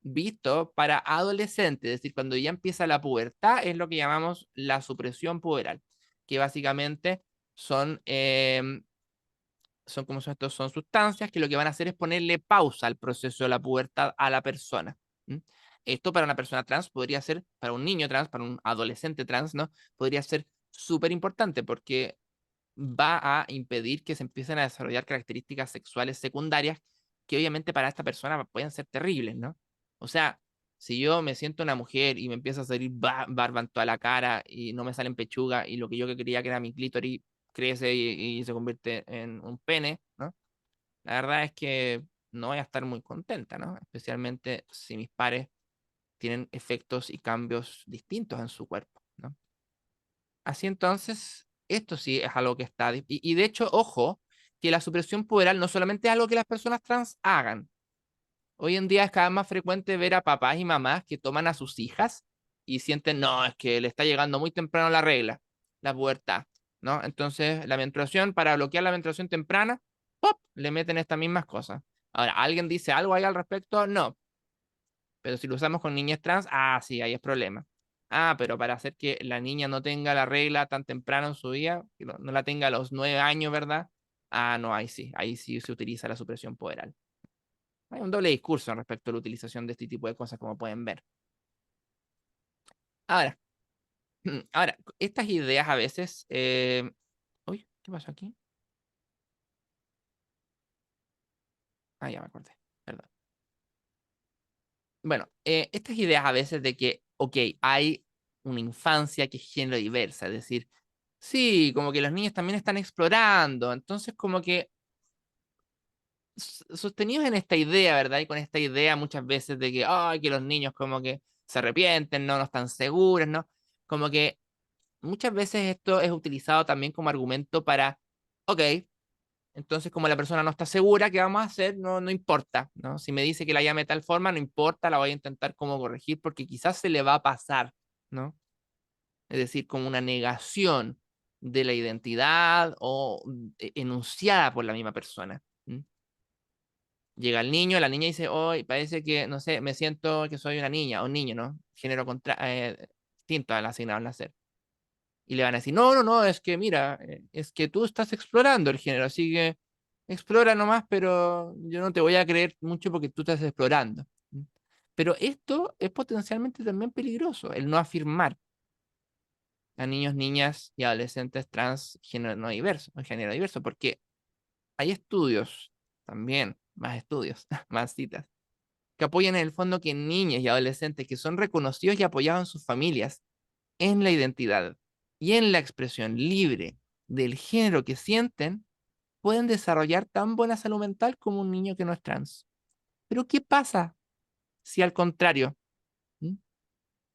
visto para adolescentes, es decir, cuando ya empieza la pubertad, es lo que llamamos la supresión puberal, que básicamente son como son estos, son sustancias que lo que van a hacer es ponerle pausa al proceso de la pubertad a la persona. ¿Mm? Esto para una persona trans podría ser, para un niño trans, para un adolescente trans, ¿no? Podría ser súper importante porque va a impedir que se empiecen a desarrollar características sexuales secundarias que obviamente para esta persona pueden ser terribles, ¿no? O sea, si yo me siento una mujer y me empieza a salir barba en toda la cara y no me salen pechuga y lo que yo quería que era mi clítoris crece y se convierte en un pene, ¿no? La verdad es que no voy a estar muy contenta, ¿no? Especialmente si mis pares tienen efectos y cambios distintos en su cuerpo, ¿no? Así entonces, esto sí es algo que está... Y de hecho, ojo, que la supresión puberal no solamente es algo que las personas trans hagan. Hoy en día es cada vez más frecuente ver a papás y mamás que toman a sus hijas y sienten, no, es que le está llegando muy temprano la regla, la pubertad, ¿no? Entonces, la menstruación, para bloquear la menstruación temprana, ¡pop!, le meten estas mismas cosas. Ahora, ¿alguien dice algo ahí al respecto? No. Pero si lo usamos con niñas trans, sí, ahí es problema. Pero para hacer que la niña no tenga la regla tan temprano en su vida, que no la tenga a los 9 años, ¿verdad? No, ahí sí se utiliza la supresión puberal. Hay un doble discurso respecto a la utilización de este tipo de cosas, como pueden ver. Ahora, estas ideas a veces... Uy, ¿qué pasó aquí? Ya me acordé, perdón. Bueno, estas ideas a veces de que, ok, hay una infancia que es género diversa, es decir, sí, como que los niños también están explorando, entonces como que sostenidos en esta idea, ¿verdad? Y con esta idea muchas veces de que, ay, que los niños como que se arrepienten, no están seguros, ¿no? Como que muchas veces esto es utilizado también como argumento para, ok, entonces como la persona no está segura, ¿qué vamos a hacer? No importa, ¿no? Si me dice que la llame de tal forma, no importa, la voy a intentar como corregir porque quizás se le va a pasar, ¿no? Es decir, como una negación de la identidad o enunciada por la misma persona. Llega el niño, la niña dice, hoy parece que, no sé, me siento que soy una niña o un niño, ¿no? Género distinto al asignado al nacer. Y le van a decir, no, es que mira, es que tú estás explorando el género, así que explora nomás, pero yo no te voy a creer mucho porque tú estás explorando. Pero esto es potencialmente también peligroso, el no afirmar a niños, niñas y adolescentes trans género no diverso, o género diverso, porque hay estudios, también, más estudios, más citas, que apoyan en el fondo que niñas y adolescentes que son reconocidos y apoyados en sus familias, en la identidad y en la expresión libre del género que sienten, pueden desarrollar tan buena salud mental como un niño que no es trans. Pero ¿qué pasa si al contrario, ¿m?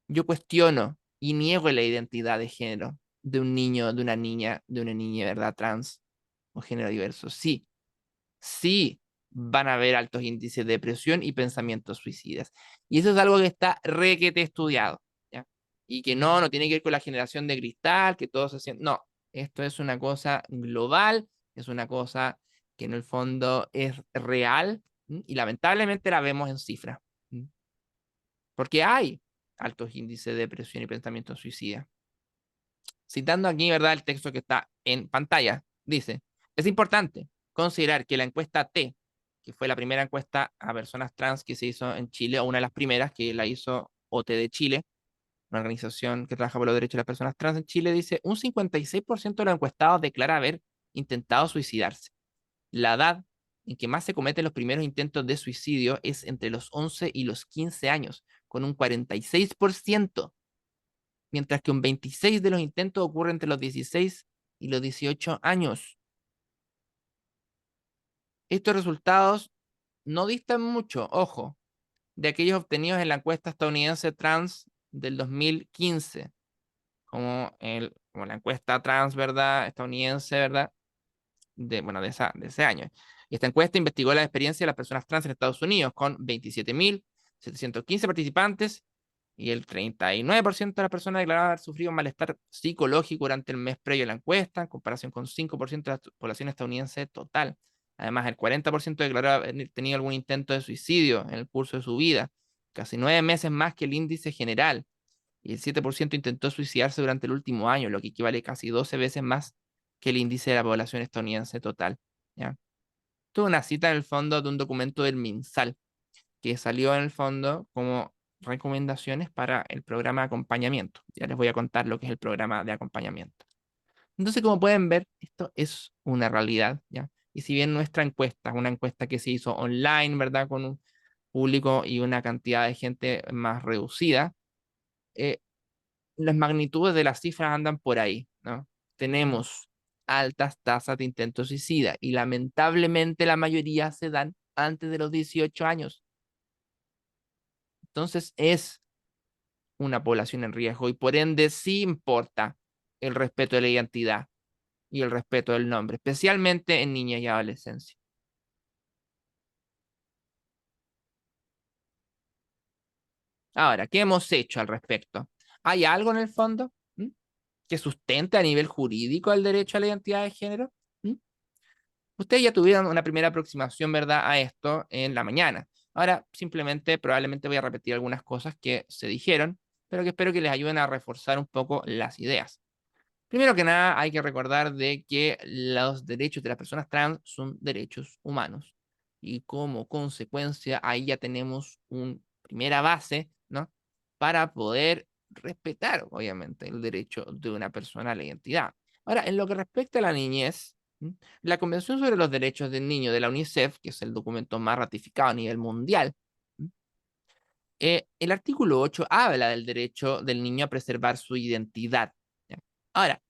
Yo cuestiono y niego la identidad de género de un niño, de una niña, ¿verdad? Trans o género diverso? Sí van a haber altos índices de depresión y pensamientos suicidas. Y eso es algo que está requete estudiado, ¿ya? Y que no tiene que ver con la generación de cristal, que todos se sienten... No, esto es una cosa global, es una cosa que en el fondo es real, y lamentablemente la vemos en cifras. Porque hay altos índices de depresión y pensamientos suicidas. Citando aquí, ¿verdad?, el texto que está en pantalla, dice, es importante considerar que la encuesta T, que fue la primera encuesta a personas trans que se hizo en Chile, o una de las primeras que la hizo OT de Chile, una organización que trabaja por los derechos de las personas trans en Chile, dice, un 56% de los encuestados declara haber intentado suicidarse. La edad en que más se cometen los primeros intentos de suicidio es entre los 11 y los 15 años, con un 46%. mientras que un 26% de los intentos ocurre entre los 16 y los 18 años. Estos resultados no distan mucho, ojo, de aquellos obtenidos en la encuesta estadounidense trans del 2015, como la encuesta trans, ¿verdad? Estadounidense, ¿verdad? De ese año. Y esta encuesta investigó la experiencia de las personas trans en Estados Unidos con 27.715 participantes y el 39% de las personas declararon haber sufrido malestar psicológico durante el mes previo a la encuesta, en comparación con 5% de la población estadounidense total. Además, el 40% declaró haber tenido algún intento de suicidio en el curso de su vida, casi 9 meses más que el índice general, y el 7% intentó suicidarse durante el último año, lo que equivale casi 12 veces más que el índice de la población estadounidense total. ¿Ya? Esto es una cita en el fondo de un documento del MinSal, que salió en el fondo como recomendaciones para el programa de acompañamiento. Ya les voy a contar lo que es el programa de acompañamiento. Entonces, como pueden ver, esto es una realidad, ¿ya? Y si bien nuestra encuesta es una encuesta que se hizo online, ¿verdad? Con un público y una cantidad de gente más reducida, las magnitudes de las cifras andan por ahí, ¿no? Tenemos altas tasas de intento suicida y lamentablemente la mayoría se dan antes de los 18 años. Entonces es una población en riesgo y por ende sí importa el respeto de la identidad y el respeto del nombre, especialmente en niñas y adolescencia. Ahora, ¿qué hemos hecho al respecto? ¿Hay algo en el fondo que sustente a nivel jurídico el derecho a la identidad de género? ¿Mm? Ustedes ya tuvieron una primera aproximación, ¿verdad?, a esto en la mañana. Ahora, simplemente, probablemente voy a repetir algunas cosas que se dijeron, pero que espero que les ayuden a reforzar un poco las ideas. Primero que nada, hay que recordar de que los derechos de las personas trans son derechos humanos. Y como consecuencia, ahí ya tenemos una primera base, ¿no? Para poder respetar, obviamente, el derecho de una persona a la identidad. Ahora, en lo que respecta a la niñez, ¿m? La Convención sobre los Derechos del Niño de la UNICEF, que es el documento más ratificado a nivel mundial, ¿m? El artículo 8 habla del derecho del niño a preservar su identidad. ¿Ya? Ahora,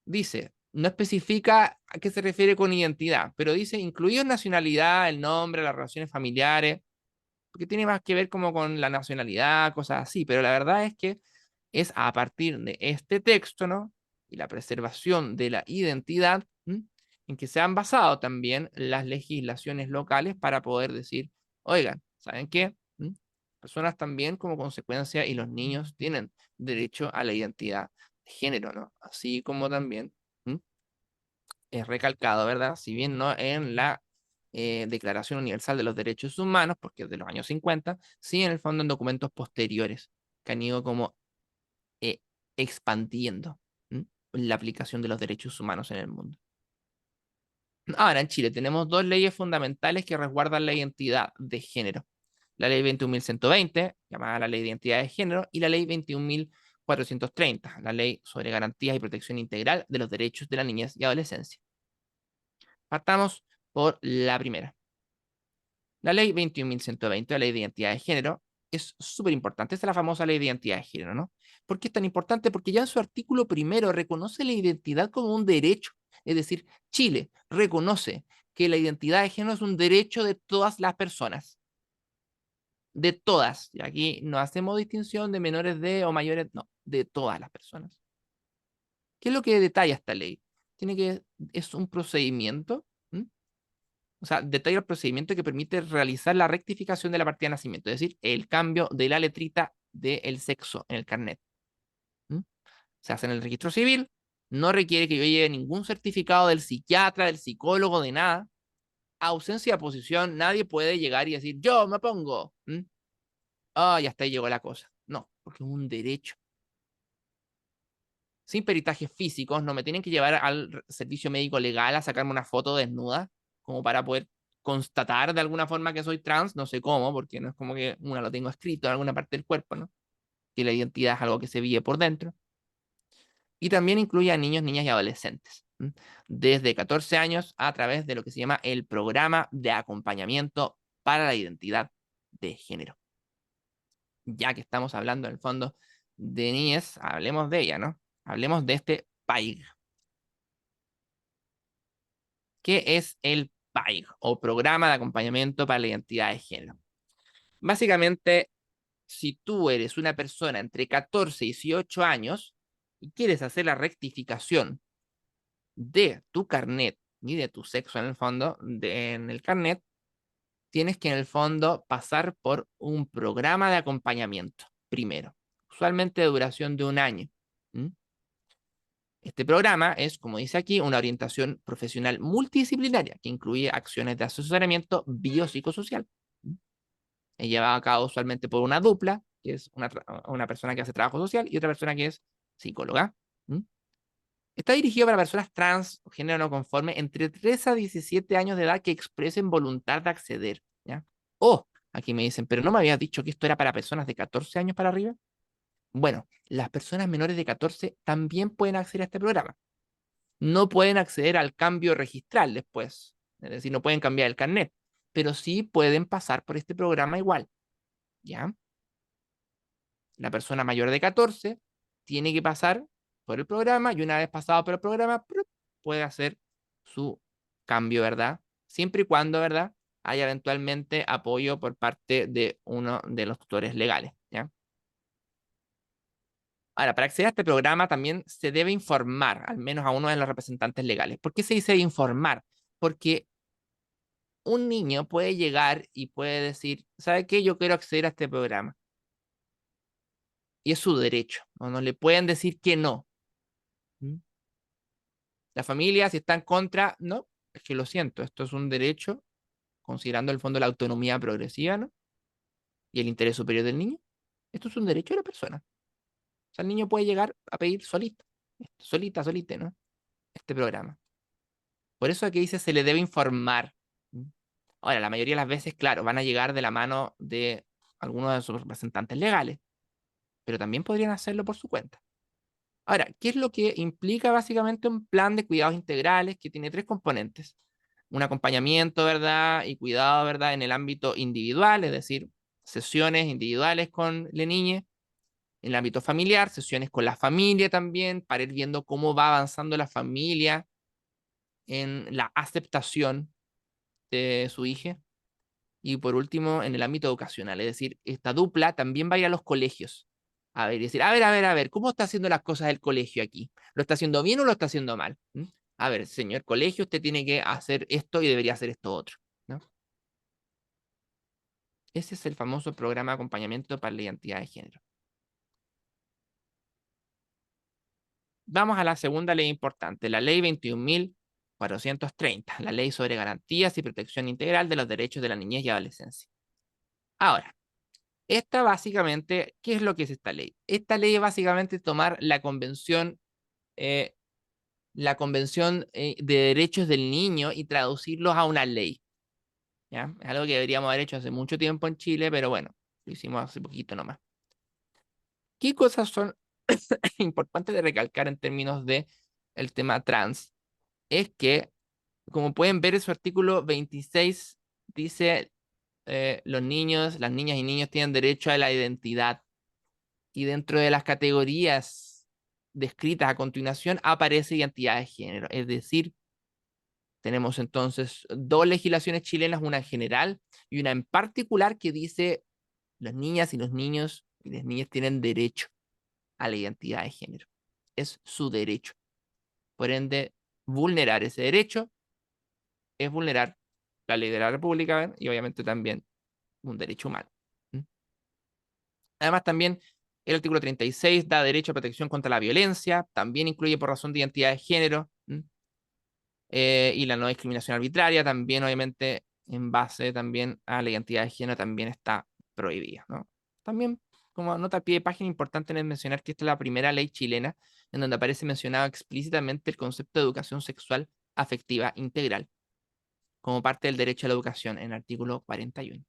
dice, no especifica a qué se refiere con identidad, pero dice incluido nacionalidad, el nombre, las relaciones familiares, porque tiene más que ver como con la nacionalidad, cosas así, pero la verdad es que es a partir de este texto, ¿no? Y la preservación de la identidad, ¿m? En que se han basado también las legislaciones locales para poder decir, oigan, ¿saben qué? ¿M? Personas también como consecuencia y los niños tienen derecho a la identidad de género, ¿no? Así como también ¿m? Es recalcado, ¿verdad? Si bien no en la Declaración Universal de los Derechos Humanos, porque es de los años 50, sí en el fondo en documentos posteriores que han ido como eh, expandiendo la aplicación de los derechos humanos en el mundo. Ahora, en Chile tenemos dos leyes fundamentales que resguardan la identidad de género. La ley 21.120, llamada la Ley de Identidad de Género, y la ley 21.430, la Ley sobre Garantías y Protección Integral de los Derechos de la Niñez y Adolescencia. Partamos por la primera. La ley 21.120, la ley de identidad de género, es súper importante. Esta es la famosa ley de identidad de género, ¿no? ¿Por qué es tan importante? Porque ya en su artículo primero reconoce la identidad como un derecho. Es decir, Chile reconoce que la identidad de género es un derecho de todas las personas. De todas. Y aquí no hacemos distinción de menores de o mayores, no, de todas las personas. ¿Qué es lo que detalla esta ley? Es un procedimiento. O sea, detalla el procedimiento que permite realizar la rectificación de la partida de nacimiento, es decir, el cambio de la letrita del sexo en el carnet. ¿Mm? Se hace en el registro civil, no requiere que yo lleve ningún certificado del psiquiatra, del psicólogo, de nada. Ausencia de oposición, nadie puede llegar y decir, yo me pongo. Ah, ya hasta ahí llegó la cosa. No, porque es un derecho. Sin peritajes físicos, no me tienen que llevar al servicio médico legal a sacarme una foto desnuda, como para poder constatar de alguna forma que soy trans, no sé cómo, porque no es como que una lo tengo escrito en alguna parte del cuerpo, ¿no? Que la identidad es algo que se vive por dentro. Y también incluye a niños, niñas y adolescentes, desde 14 años a través de lo que se llama el programa de acompañamiento para la identidad de género. Ya que estamos hablando en el fondo de niñez, hablemos de ella, ¿no? Hablemos de este PAIG. ¿Qué es el PAIG o Programa de Acompañamiento para la Identidad de Género? Básicamente, si tú eres una persona entre 14 y 18 años y quieres hacer la rectificación de tu carnet y de tu sexo en el fondo, en el carnet, tienes que en el fondo pasar por un programa de acompañamiento primero, usualmente de duración de 1 año. ¿Mm? Este programa es, como dice aquí, una orientación profesional multidisciplinaria que incluye acciones de asesoramiento biopsicosocial. ¿Mm? Es llevado a cabo usualmente por una dupla, que es una persona que hace trabajo social y otra persona que es psicóloga. ¿Mm? Está dirigido para personas trans o género no conforme entre 3 a 17 años de edad que expresen voluntad de acceder. ¿Ya? O, aquí me dicen, pero no me habías dicho que esto era para personas de 14 años para arriba. Bueno, las personas menores de 14 también pueden acceder a este programa. No pueden acceder al cambio registral después, es decir, no pueden cambiar el carnet, pero sí pueden pasar por este programa igual. ¿Ya? La persona mayor de 14 tiene que pasar por el programa y una vez pasado por el programa, puede hacer su cambio, ¿verdad? Siempre y cuando, ¿verdad?, haya eventualmente apoyo por parte de uno de los tutores legales, ¿ya? Ahora, para acceder a este programa también se debe informar, al menos a uno de los representantes legales. ¿Por qué se dice informar? Porque un niño puede llegar y puede decir, ¿sabe qué? Yo quiero acceder a este programa. Y es su derecho, no le pueden decir que no. ¿Mm? La familia, si está en contra, no, es que lo siento, esto es un derecho, considerando el fondo la autonomía progresiva, ¿no? Y el interés superior del niño. Esto es un derecho de la persona. O sea, el niño puede llegar a pedir solito, solita, ¿no? Este programa. Por eso aquí dice se le debe informar. ¿Mm? Ahora, la mayoría de las veces, claro, van a llegar de la mano de algunos de sus representantes legales, pero también podrían hacerlo por su cuenta. Ahora, ¿qué es lo que implica básicamente un plan de cuidados integrales que tiene 3 componentes? Un acompañamiento, ¿verdad? Y cuidado, ¿verdad? En el ámbito individual, es decir, sesiones individuales con la niña. En el ámbito familiar, sesiones con la familia también, para ir viendo cómo va avanzando la familia en la aceptación de su hija. Y por último, en el ámbito educacional, es decir, esta dupla también va a ir a los colegios. A ver, y decir, a ver, ¿cómo está haciendo las cosas el colegio aquí? ¿Lo está haciendo bien o lo está haciendo mal? ¿Mm? A ver, señor colegio, usted tiene que hacer esto y debería hacer esto otro, ¿no? Ese es el famoso programa de acompañamiento para la identidad de género. Vamos a la segunda ley importante, la ley 21.430, la ley sobre garantías y protección integral de los derechos de la niñez y adolescencia. Ahora, esta básicamente, ¿qué es lo que es esta ley? Esta ley es básicamente tomar la convención de derechos del niño y traducirlos a una ley. ¿Ya? Es algo que deberíamos haber hecho hace mucho tiempo en Chile, pero bueno, lo hicimos hace poquito nomás. ¿Qué cosas son importantes de recalcar en términos de el tema trans? Es que, como pueden ver en su artículo 26, dice los niños, las niñas y niños tienen derecho a la identidad. Y dentro de las categorías descritas a continuación aparece identidad de género. Es decir, tenemos entonces 2 legislaciones chilenas, una en general y una en particular que dice las niñas y los niños y las niñas tienen derecho a la identidad de género. Es su derecho. Por ende, vulnerar ese derecho es vulnerar la ley de la República y obviamente también un derecho humano. ¿Mm? Además, también el artículo 36 da derecho a protección contra la violencia, también incluye por razón de identidad de género, y la no discriminación arbitraria, también obviamente en base también a la identidad de género también está prohibida, ¿no? También, como nota a pie de página, importante es mencionar que esta es la primera ley chilena en donde aparece mencionado explícitamente el concepto de educación sexual afectiva integral, como parte del derecho a la educación en el artículo 41.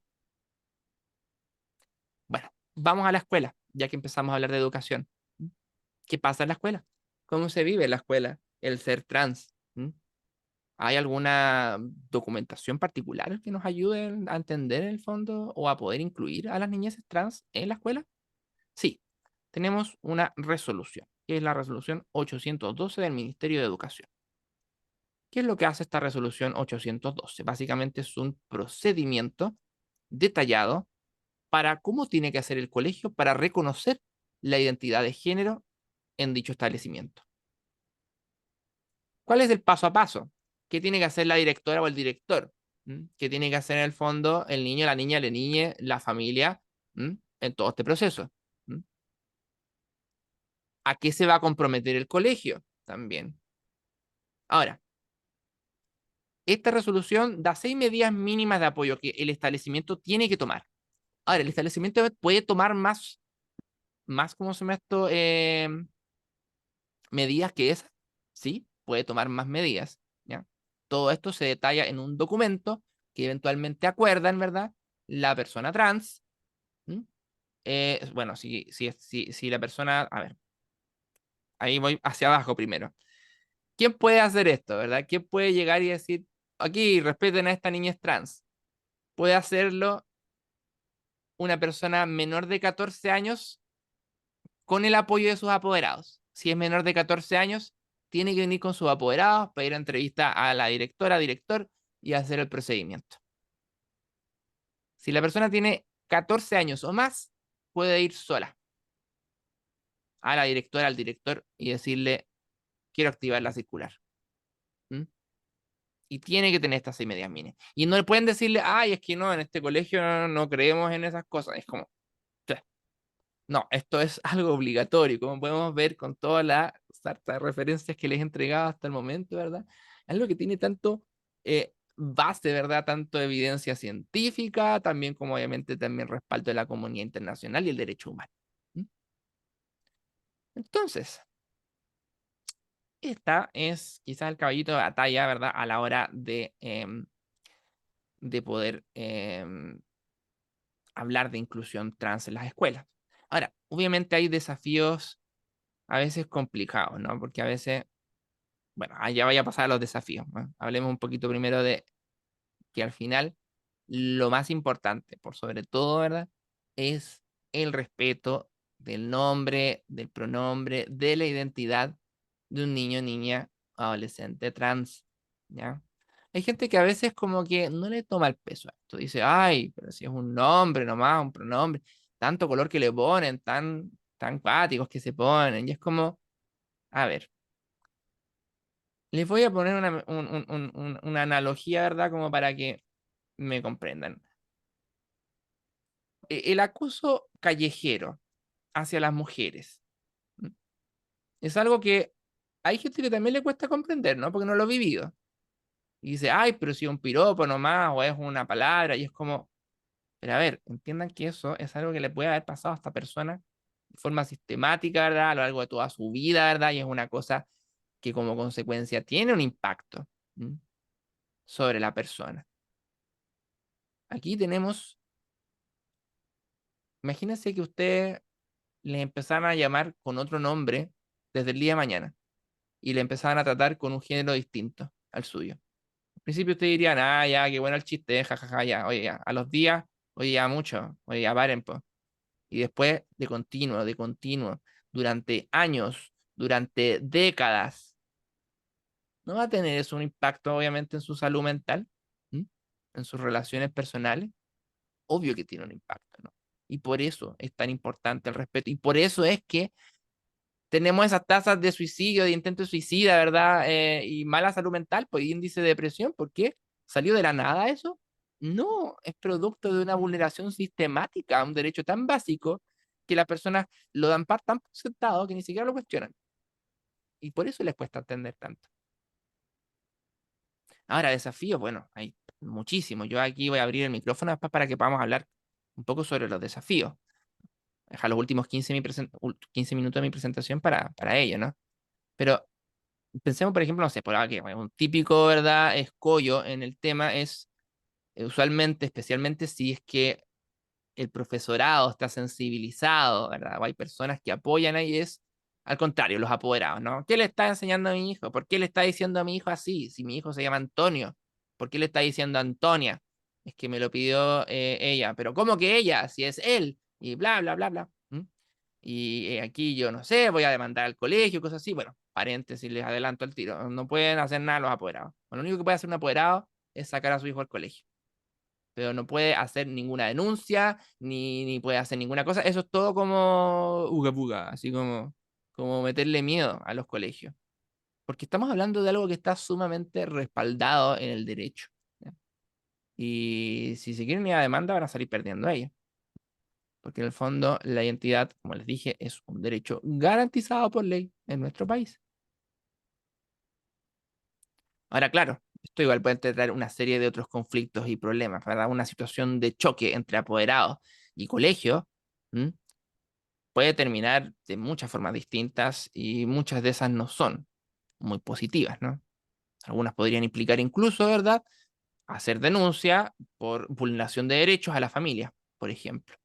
Bueno, vamos a la escuela, ya que empezamos a hablar de educación. ¿Qué pasa en la escuela? ¿Cómo se vive en la escuela el ser trans? ¿Hay alguna documentación particular que nos ayude a entender en el fondo o a poder incluir a las niñeces trans en la escuela? Sí, tenemos una resolución, que es la resolución 812 del Ministerio de Educación. ¿Qué es lo que hace esta resolución 812? Básicamente es un procedimiento detallado para cómo tiene que hacer el colegio para reconocer la identidad de género en dicho establecimiento. ¿Cuál es el paso a paso? ¿Qué tiene que hacer la directora o el director? ¿Qué tiene que hacer en el fondo el niño, la niña, la familia en todo este proceso? ¿A qué se va a comprometer el colegio también? Ahora, esta resolución da 6 medidas mínimas de apoyo que el establecimiento tiene que tomar. Ahora, el establecimiento puede tomar más ¿cómo se llama esto? Medidas que esas, ¿sí? Puede tomar más medidas, ¿ya? Todo esto se detalla en un documento que eventualmente acuerdan, ¿verdad? La persona trans. Bueno, si la persona, a ver, ahí voy hacia abajo primero. ¿Quién puede hacer esto, verdad? ¿Quién puede llegar y decir, aquí respeten a esta niña trans? Puede hacerlo una persona menor de 14 años con el apoyo de sus apoderados. Si es menor de 14 años, tiene que venir con sus apoderados para ir a entrevista a la directora, director y hacer el procedimiento. Si la persona tiene 14 años o más, puede ir sola a la directora, al director y decirle, quiero activar la circular. Y tiene que tener estas 6 medidas mínimas. Y no le pueden decirle, ay, es que no, en este colegio no creemos en esas cosas. Es como, no, esto es algo obligatorio, como podemos ver con toda la sarta de referencias que les he entregado hasta el momento, ¿verdad? Algo que tiene tanto base, ¿verdad? Tanto evidencia científica, también como obviamente también respaldo de la comunidad internacional y el derecho humano. Entonces, esta es quizás el caballito de batalla, ¿verdad? A la hora de poder hablar de inclusión trans en las escuelas. Ahora, obviamente hay desafíos a veces complicados, ¿no? Porque a veces, bueno, ya vaya a pasar a los desafíos, ¿no? Hablemos un poquito primero de que al final lo más importante, por sobre todo, ¿verdad? Es el respeto del nombre, del pronombre, de la identidad de un niño, niña, adolescente trans, ¿ya? Hay gente que a veces como que no le toma el peso a esto. Dice, ay, pero si es un nombre nomás, un pronombre, tanto color que le ponen, tan cuáticos que se ponen. Y es como, a ver, les voy a poner una analogía, ¿verdad? Como para que me comprendan. El acoso callejero hacia las mujeres ¿m? Es algo que hay gente que también le cuesta comprender, ¿no? Porque no lo ha vivido. Y dice, ay, pero si es un piropo nomás, o es una palabra, y es como, pero a ver, entiendan que eso es algo que le puede haber pasado a esta persona de forma sistemática, ¿verdad? A lo largo de toda su vida, ¿verdad? Y es una cosa que como consecuencia tiene un impacto ¿m? Sobre la persona. Aquí tenemos, imagínense que usted le empezaran a llamar con otro nombre desde el día de mañana y le empezaban a tratar con un género distinto al suyo. Al principio usted diría, ah, ya, qué bueno el chiste, jajaja, ya, oye, ya. A los días, oye, ya mucho, oye, ya paren, pues. Y después, de continuo, durante años, durante décadas, ¿no va a tener eso un impacto, obviamente, en su salud mental? ¿Mm? En sus relaciones personales? Obvio que tiene un impacto, ¿no? Y por eso es tan importante el respeto. Y por eso es que tenemos esas tasas de suicidio, de intento de suicida, ¿verdad? Y mala salud mental, pues índice de depresión. ¿Por qué? ¿Salió de la nada eso? No, es producto de una vulneración sistemática a un derecho tan básico que las personas lo dan tan por sentado que ni siquiera lo cuestionan. Y por eso les cuesta entender tanto. Ahora, desafíos, bueno, hay muchísimos. Yo aquí voy a abrir el micrófono después para que podamos hablar un poco sobre los desafíos. Dejar los últimos 15 minutos de mi presentación para ello, ¿no? Pero pensemos, por ejemplo, no sé, por aquí, un típico, ¿verdad?, escollo en el tema es, usualmente, especialmente si es que el profesorado está sensibilizado, ¿verdad? O hay personas que apoyan ahí, es al contrario, los apoderados, ¿no? ¿Qué le está enseñando a mi hijo? ¿Por qué le está diciendo a mi hijo así? Si mi hijo se llama Antonio, ¿por qué le está diciendo Antonia? Es que me lo pidió ella, pero ¿cómo que ella? Si es él, y bla, bla, bla, bla. Y aquí yo no sé, voy a demandar al colegio, cosas así. Bueno, paréntesis, les adelanto el tiro. No pueden hacer nada los apoderados. Bueno, lo único que puede hacer un apoderado es sacar a su hijo al colegio. Pero no puede hacer ninguna denuncia, ni puede hacer ninguna cosa. Eso es todo como uga buga, así como meterle miedo a los colegios. Porque estamos hablando de algo que está sumamente respaldado en el derecho. ¿Ya? Y si se quieren ir a demanda, van a salir perdiendo ellos. Porque en el fondo la identidad, como les dije, es un derecho garantizado por ley en nuestro país. Ahora, claro, esto igual puede traer una serie de otros conflictos y problemas, ¿verdad? Una situación de choque entre apoderados y colegio puede terminar de muchas formas distintas y muchas de esas no son muy positivas, ¿no? Algunas podrían implicar incluso, ¿verdad?, hacer denuncia por vulneración de derechos a la familia, por ejemplo.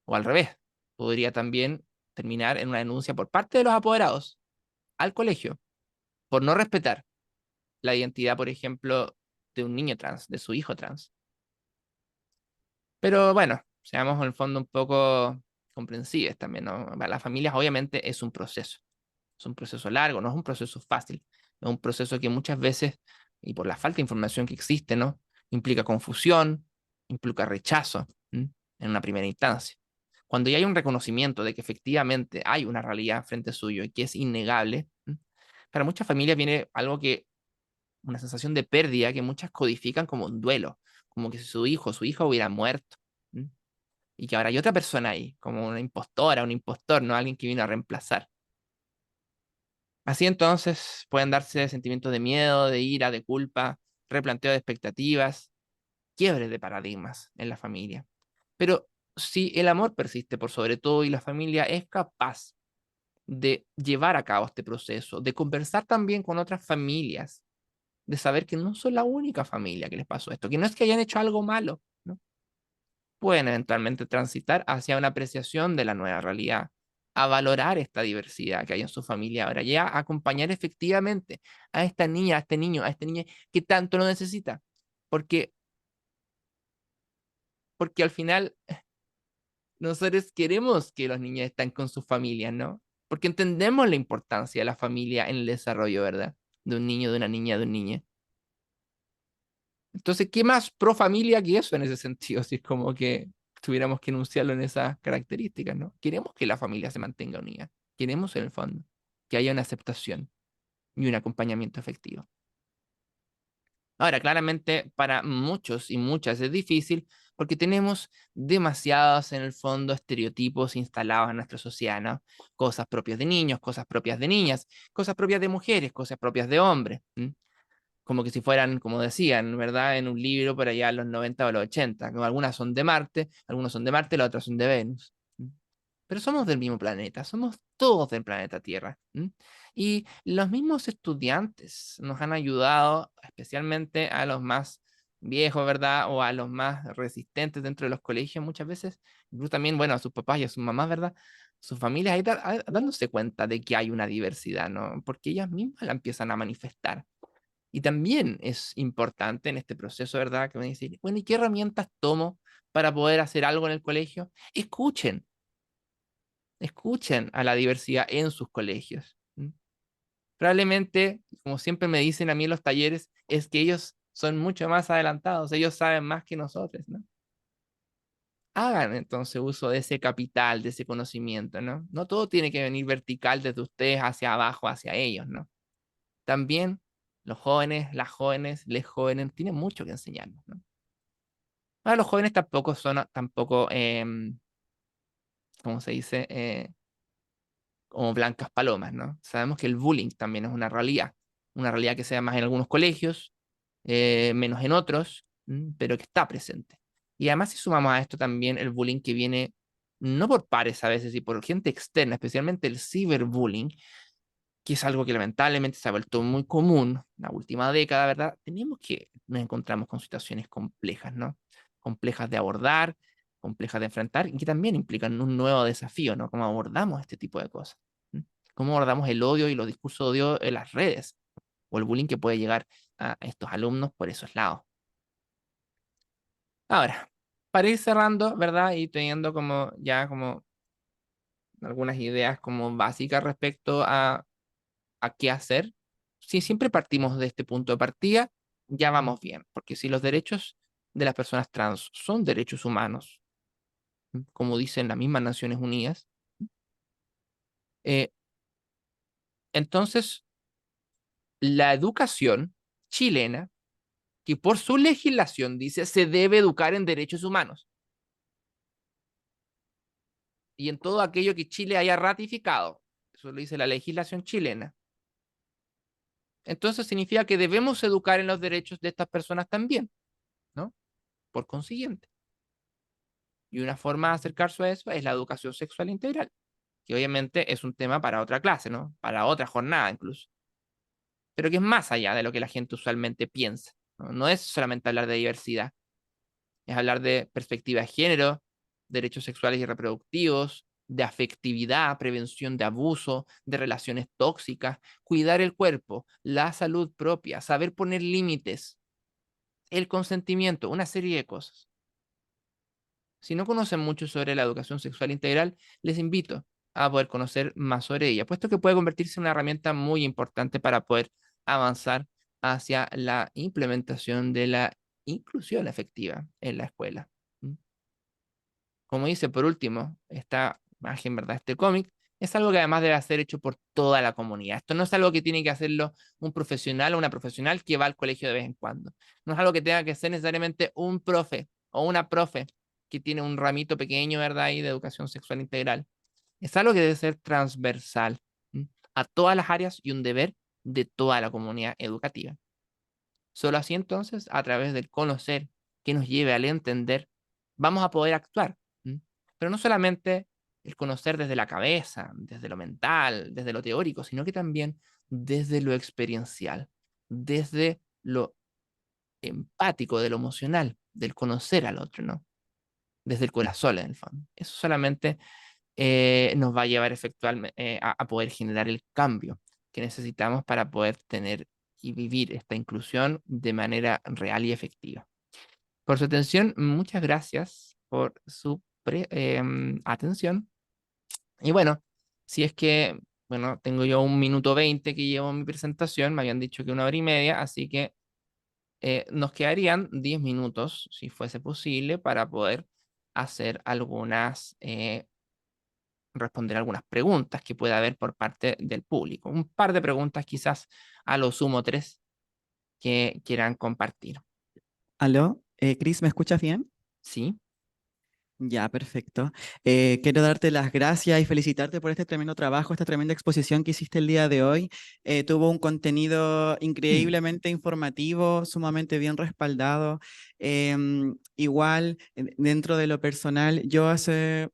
O al revés, podría también terminar en una denuncia por parte de los apoderados al colegio por no respetar la identidad, por ejemplo, de un niño trans, de su hijo trans. Pero bueno, seamos en el fondo un poco comprensibles también, ¿no? Para las familias obviamente es un proceso largo, no es un proceso fácil, es un proceso que muchas veces, y por la falta de información que existe, ¿no? Implica confusión, implica rechazo, ¿m? En una primera instancia. Cuando ya hay un reconocimiento de que efectivamente hay una realidad frente suyo y que es innegable, ¿m? Para muchas familias viene algo que, una sensación de pérdida que muchas codifican como un duelo, como que si su hijo o su hija hubiera muerto, ¿m? Y que ahora hay otra persona ahí, como una impostora, un impostor, no alguien que vino a reemplazar. Así entonces pueden darse sentimientos de miedo, de ira, de culpa, replanteo de expectativas, quiebre de paradigmas en la familia. Pero si el amor persiste por sobre todo y la familia es capaz de llevar a cabo este proceso, de conversar también con otras familias, de saber que no son la única familia que les pasó esto, que no es que hayan hecho algo malo, ¿no? Pueden eventualmente transitar hacia una apreciación de la nueva realidad, a valorar esta diversidad que hay en su familia ahora, ya a acompañar efectivamente a esta niña, a este niño, a esta niña que tanto lo necesita. Porque, porque al final nosotros queremos que los niños estén con sus familias, ¿no? Porque entendemos la importancia de la familia en el desarrollo, ¿verdad? De un niño, de una niña, de un niño. Entonces, ¿qué más pro familia que eso en ese sentido? Si es como que tuviéramos que enunciarlo en esas características, ¿no? Queremos que la familia se mantenga unida. Queremos, en el fondo, que haya una aceptación y un acompañamiento efectivo. Ahora, claramente, para muchos y muchas es difícil porque tenemos demasiados, en el fondo, estereotipos instalados en nuestra sociedad, ¿no? Cosas propias de niños, cosas propias de niñas, cosas propias de mujeres, cosas propias de hombres. Como que si fueran, como decían, ¿verdad? En un libro por allá en los 90 o los 80. Como algunas son de Marte, algunos son de Marte, las otras son de Venus. Pero somos del mismo planeta, somos todos del planeta Tierra. Y los mismos estudiantes nos han ayudado, especialmente a los más viejos, ¿verdad? O a los más resistentes dentro de los colegios muchas veces, incluso también, bueno, a sus papás y a sus mamás, ¿verdad? Sus familias ahí dándose cuenta de que hay una diversidad, ¿no? Porque ellas mismas la empiezan a manifestar. Y también es importante en este proceso, ¿verdad? Que van a decir, bueno, ¿y qué herramientas tomo para poder hacer algo en el colegio? Escuchen a la diversidad en sus colegios. Probablemente, como siempre me dicen a mí en los talleres, es que ellos son mucho más adelantados, ellos saben más que nosotros, ¿no? Hagan entonces uso de ese capital, de ese conocimiento, ¿no? No todo tiene que venir vertical desde ustedes hacia abajo, hacia ellos, ¿no? También los jóvenes, las jóvenes, les jóvenes tienen mucho que enseñarnos, ¿no? Ahora, los jóvenes tampoco son, tampoco, ¿cómo se dice? Como blancas palomas, ¿no? Sabemos que el bullying también es una realidad que se da más en algunos colegios, menos en otros, pero que está presente. Y además si sumamos a esto también el bullying que viene no por pares a veces y por gente externa, especialmente el ciberbullying, que es algo que lamentablemente se ha vuelto muy común la última década, ¿verdad? Tenemos que nos encontramos con situaciones complejas, ¿no? Complejas de abordar, complejas de enfrentar y que también implican un nuevo desafío, ¿no? ¿Cómo abordamos este tipo de cosas? ¿M? ¿Cómo abordamos el odio y los discursos de odio en las redes? O el bullying que puede llegar a estos alumnos por esos lados. Ahora, para ir cerrando, ¿verdad? Y teniendo como ya como algunas ideas como básicas respecto a qué hacer. Si siempre partimos de este punto de partida, ya vamos bien, porque si los derechos de las personas trans son derechos humanos, como dicen las mismas Naciones Unidas, eh, entonces la educación chilena, que por su legislación dice se debe educar en derechos humanos y en todo aquello que Chile haya ratificado, eso lo dice la legislación chilena, entonces significa que debemos educar en los derechos de estas personas también, ¿no? Por consiguiente. Y una forma de acercarse a eso es la educación sexual integral, que obviamente es un tema para otra clase, ¿no? Para otra jornada incluso. Pero que es más allá de lo que la gente usualmente piensa, ¿no? No es solamente hablar de diversidad, es hablar de perspectiva de género, derechos sexuales y reproductivos, de afectividad, prevención de abuso, de relaciones tóxicas, cuidar el cuerpo, la salud propia, saber poner límites, el consentimiento, una serie de cosas. Si no conocen mucho sobre la educación sexual integral, les invito a poder conocer más sobre ella, puesto que puede convertirse en una herramienta muy importante para poder avanzar hacia la implementación de la inclusión efectiva en la escuela. ¿Mm? Como dice por último, esta imagen, ¿verdad? Este cómic es algo que además debe ser hecho por toda la comunidad. Esto no es algo que tiene que hacerlo un profesional o una profesional que va al colegio de vez en cuando. No es algo que tenga que ser necesariamente un profe o una profe que tiene un ramito pequeño, ¿verdad? Ahí de educación sexual integral. Es algo que debe ser transversal, ¿m? A todas las áreas y un deber de toda la comunidad educativa. Solo así entonces, a través del conocer que nos lleve al entender, vamos a poder actuar. ¿M? Pero no solamente el conocer desde la cabeza, desde lo mental, desde lo teórico, sino que también desde lo experiencial, desde lo empático, de lo emocional, del conocer al otro, ¿no? Desde el corazón, en el fondo. Eso solamente nos va a llevar a poder generar el cambio que necesitamos para poder tener y vivir esta inclusión de manera real y efectiva. Por su atención, muchas gracias por su atención. Y bueno, si es que, bueno, tengo yo 1 minuto 20 que llevo mi presentación, me habían dicho que 1 hora y media, así que nos quedarían 10 minutos, si fuese posible, para poder hacer responder algunas preguntas que pueda haber por parte del público. Un par de preguntas, quizás a lo sumo 3, que quieran compartir. ¿Aló? Cris, ¿me escuchas bien? ¿Sí? Ya, perfecto. Quiero darte las gracias y felicitarte por este tremendo trabajo, esta tremenda exposición que hiciste el día de hoy. Tuvo un contenido increíblemente informativo, sumamente bien respaldado. Igual, dentro de lo personal,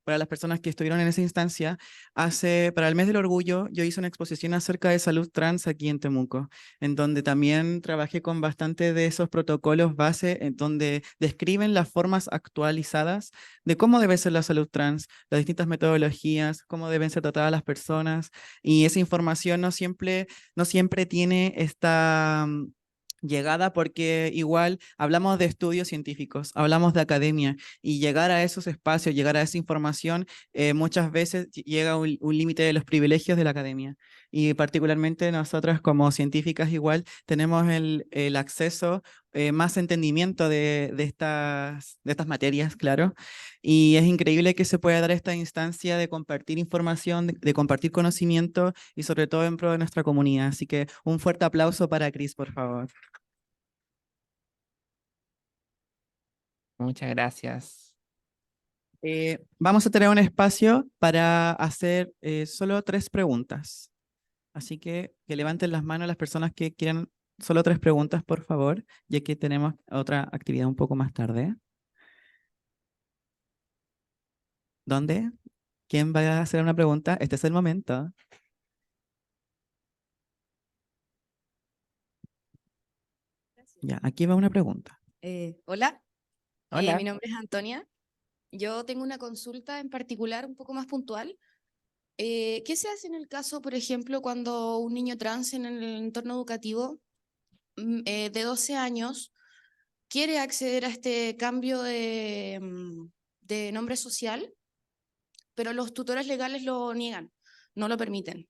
para las personas que estuvieron en esa instancia, para el mes del orgullo, yo hice una exposición acerca de salud trans aquí en Temuco, en donde también trabajé con bastante de esos protocolos base, en donde describen las formas actualizadas de cómo debe ser la salud trans, las distintas metodologías, cómo deben ser tratadas las personas, y esa información no siempre tiene esta llegada, porque igual hablamos de estudios científicos, hablamos de academia, y llegar a esos espacios, llegar a esa información, muchas veces llega un límite de los privilegios de la academia. Y particularmente nosotras como científicas igual tenemos el acceso, más entendimiento de estas materias, claro. Y es increíble que se pueda dar esta instancia de compartir información, de compartir conocimiento y sobre todo en pro de nuestra comunidad. Así que un fuerte aplauso para Cris, por favor. Muchas gracias. Vamos a tener un espacio para hacer solo 3 preguntas. Así que levanten las manos las personas que quieran solo 3 preguntas, por favor, ya que tenemos otra actividad un poco más tarde. ¿Dónde? ¿Quién va a hacer una pregunta? Este es el momento. Ya, aquí va una pregunta. Hola, mi Hola. nombre es Antonia. Yo tengo una consulta en particular un poco más puntual. ¿Qué se hace en el caso, por ejemplo, cuando un niño trans en el entorno educativo de 12 años quiere acceder a este cambio de nombre social, pero los tutores legales lo niegan, no lo permiten.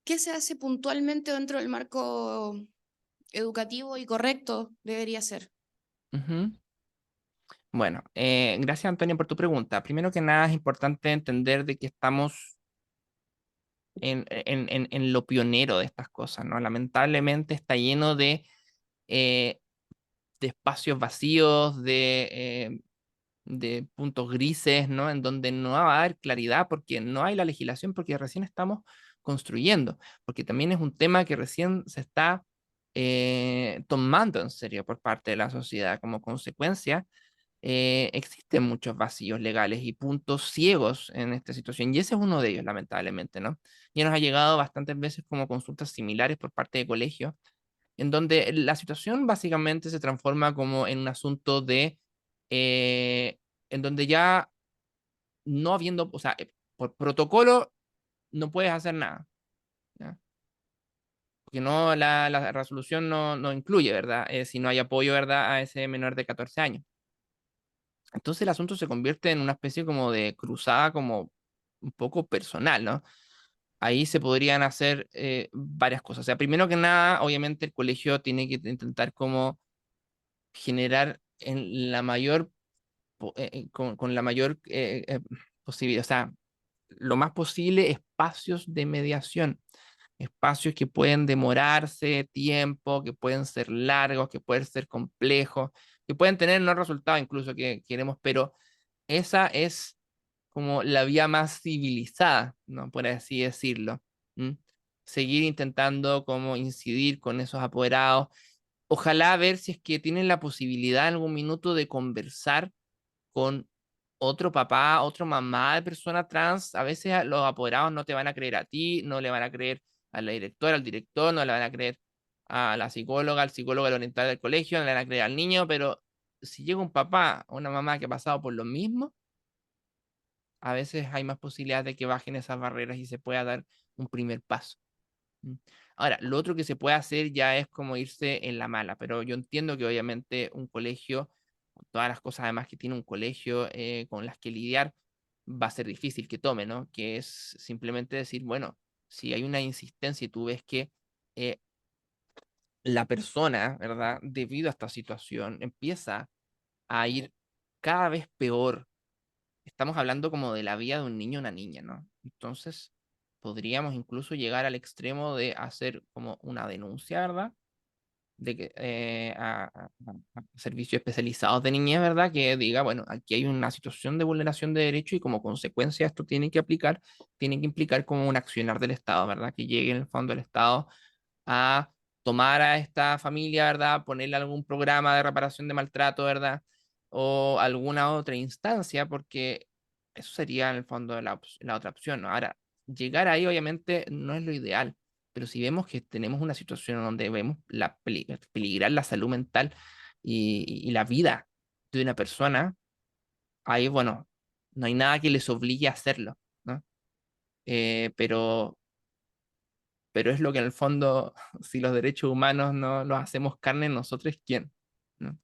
¿Qué se hace puntualmente dentro del marco educativo y correcto debería ser? Ujú. Bueno, gracias Antonio por tu pregunta. Primero que nada es importante entender de que estamos en lo pionero de estas cosas, ¿no? Lamentablemente está lleno eh, de espacios vacíos, de puntos grises, ¿no? En donde no va a haber claridad porque no hay la legislación, porque recién estamos construyendo, porque también es un tema que recién se está tomando en serio por parte de la sociedad. Como consecuencia, existen muchos vacíos legales y puntos ciegos en esta situación, y ese es uno de ellos, lamentablemente, ¿no? Ya nos ha llegado bastantes veces como consultas similares por parte de colegios, en donde la situación básicamente se transforma como en un asunto eh, en donde ya no habiendo, o sea, por protocolo no puedes hacer nada, ¿ya? Porque no, la resolución no incluye, ¿verdad? Si no hay apoyo, ¿verdad? A ese menor de 14 años. Entonces el asunto se convierte en una especie como de cruzada como un poco personal, ¿no? Ahí se podrían hacer varias cosas. O sea, primero que nada, obviamente el colegio tiene que intentar como generar en la mayor, con la mayor posibilidad, o sea, lo más posible espacios de mediación, espacios que pueden demorarse tiempo, que pueden ser largos, que pueden ser complejos, que pueden tener no resultados incluso que queremos, pero esa es como la vía más civilizada, ¿no? Por así decirlo. ¿Mm? Seguir intentando como incidir con esos apoderados. Ojalá ver si es que tienen la posibilidad en algún minuto de conversar con otro papá, otra mamá de persona trans. A veces los apoderados no te van a creer a ti, no le van a creer a la directora, al director, no le van a creer a la psicóloga, al psicólogo al oriental del colegio, no le van a creer al niño, pero si llega un papá o una mamá que ha pasado por lo mismo, a veces hay más posibilidades de que bajen esas barreras y se pueda dar un primer paso. ¿Mm? Ahora, lo otro que se puede hacer ya es como irse en la mala, pero yo entiendo que obviamente un colegio, con todas las cosas además que tiene un colegio con las que lidiar, va a ser difícil que tome, ¿no? Que es simplemente decir, bueno, si hay una insistencia y tú ves que eh, la persona, ¿verdad? Debido a esta situación, empieza a ir cada vez peor. Estamos hablando como de la vida de un niño o una niña, ¿no? Entonces, podríamos incluso llegar al extremo de hacer como una denuncia, ¿verdad? De que, a servicios especializados de niñez, ¿verdad? Que diga, bueno, aquí hay una situación de vulneración de derechos y como consecuencia esto tiene que implicar como un accionar del Estado, ¿verdad? Que llegue en el fondo del Estado a tomar a esta familia, ¿verdad? Ponerle algún programa de reparación de maltrato, ¿verdad? O alguna otra instancia, porque eso sería en el fondo la otra opción, ¿no? Ahora, llegar ahí obviamente no es lo ideal, pero si vemos que tenemos una situación donde vemos peligrar la salud mental y la vida de una persona, ahí, bueno, no hay nada que les obligue a hacerlo, ¿no? Pero es lo que en el fondo, si los derechos humanos no los hacemos carne, nosotros, ¿quién? ¿No?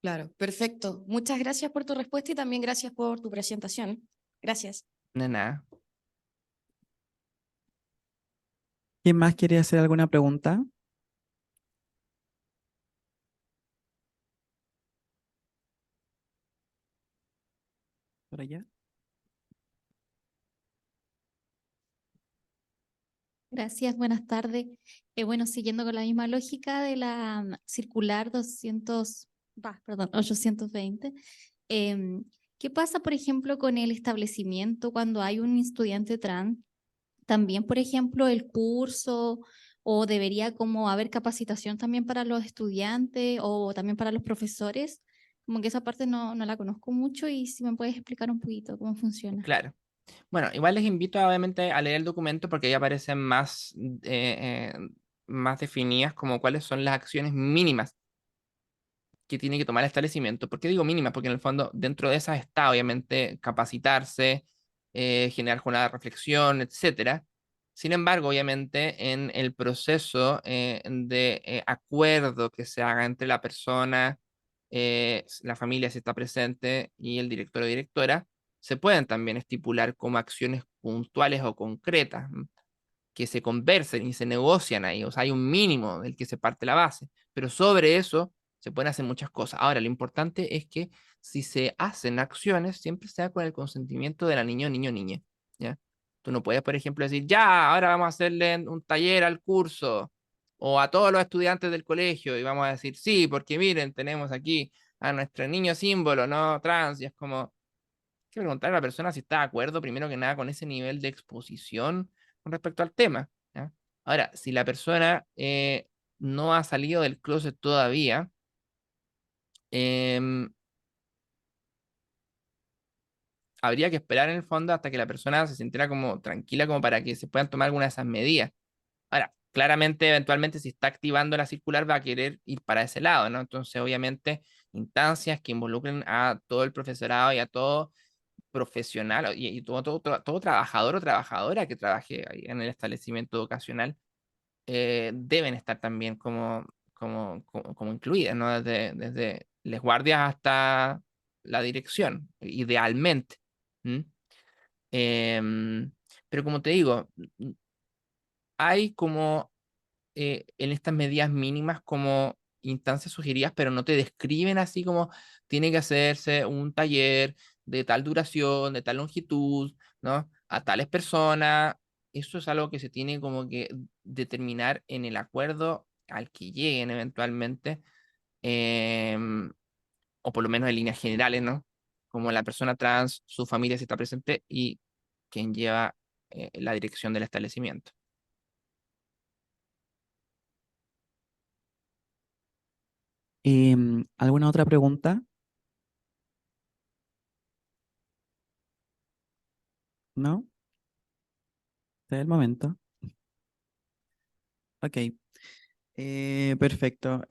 Claro, perfecto. Muchas gracias por tu respuesta y también gracias por tu presentación. Gracias. De nada. ¿Quién más quiere hacer alguna pregunta? ¿Por allá? Gracias, buenas tardes. Bueno, siguiendo con la misma lógica de la circular 820, ¿qué pasa, por ejemplo, con el establecimiento cuando hay un estudiante trans? También, por ejemplo, el curso o debería como haber capacitación también para los estudiantes o también para los profesores. Como que esa parte no la conozco mucho y si me puedes explicar un poquito cómo funciona. Claro. Bueno, igual les invito obviamente a leer el documento porque ahí aparecen más definidas como cuáles son las acciones mínimas que tiene que tomar el establecimiento. ¿Por qué digo mínimas? Porque en el fondo dentro de esas está obviamente capacitarse, generar jornada de reflexión, etcétera. Sin embargo, obviamente en el proceso de acuerdo que se haga entre la persona la familia si está presente y el director o directora, se pueden también estipular como acciones puntuales o concretas que se conversen y se negocian ahí. O sea, hay un mínimo del que se parte la base, pero sobre eso se pueden hacer muchas cosas. Ahora, lo importante es que si se hacen acciones, siempre sea con el consentimiento de la niña o niña, ¿ya? Tú no puedes, por ejemplo, decir, ya, ahora vamos a hacerle un taller al curso o a todos los estudiantes del colegio y vamos a decir, sí, porque miren, tenemos aquí a nuestro niño símbolo, ¿no? Trans, y es como, hay que preguntar a la persona si está de acuerdo, primero que nada, con ese nivel de exposición con respecto al tema, ¿ya? Ahora, si la persona no ha salido del closet todavía, em, habría que esperar en el fondo hasta que la persona se sintiera como tranquila como para que se puedan tomar algunas de esas medidas. Ahora, claramente, eventualmente, si está activando la circular, va a querer ir para ese lado, ¿no? Entonces, obviamente, instancias que involucren a todo el profesorado y a todo profesional y todo trabajador o trabajadora que trabaje ahí en el establecimiento educacional deben estar también como incluidas, ¿no? Desde las guardias hasta la dirección, idealmente. ¿M? Em, pero como te digo, hay como en estas medidas mínimas como instancias sugeridas, pero no te describen así como tiene que hacerse un taller de tal duración, de tal longitud, ¿no? A tales personas. Eso es algo que se tiene como que determinar en el acuerdo al que lleguen eventualmente, em, o por lo menos en líneas generales, ¿no? Como la persona trans, su familia si está presente y quien lleva la dirección del establecimiento. ¿Alguna otra pregunta? ¿No? Este es el momento. Ok. Perfecto.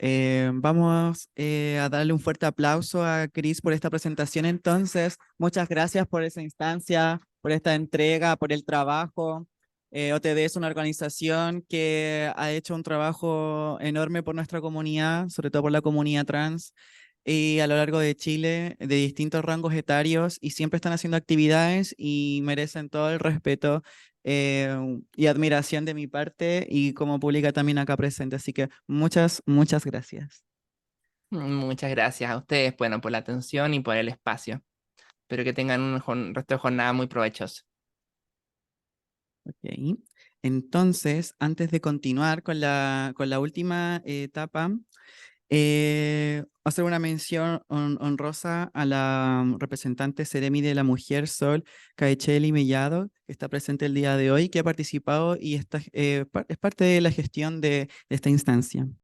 Vamos a darle un fuerte aplauso a Cris por esta presentación. Entonces, muchas gracias por esa instancia, por esta entrega, por el trabajo. OTD es una organización que ha hecho un trabajo enorme por nuestra comunidad, sobre todo por la comunidad trans, y a lo largo de Chile, de distintos rangos etarios, y siempre están haciendo actividades y merecen todo el respeto y admiración de mi parte y como pública también acá presente. Así que muchas, muchas gracias. Muchas gracias a ustedes, bueno, por la atención y por el espacio. Espero que tengan un resto de jornada muy provechoso. Ok. Entonces, antes de continuar con con la última etapa, hacer una mención honrosa a la representante Seremi de la Mujer, Sol Caecheli Mellado, que está presente el día de hoy, que ha participado y es parte de la gestión de esta instancia.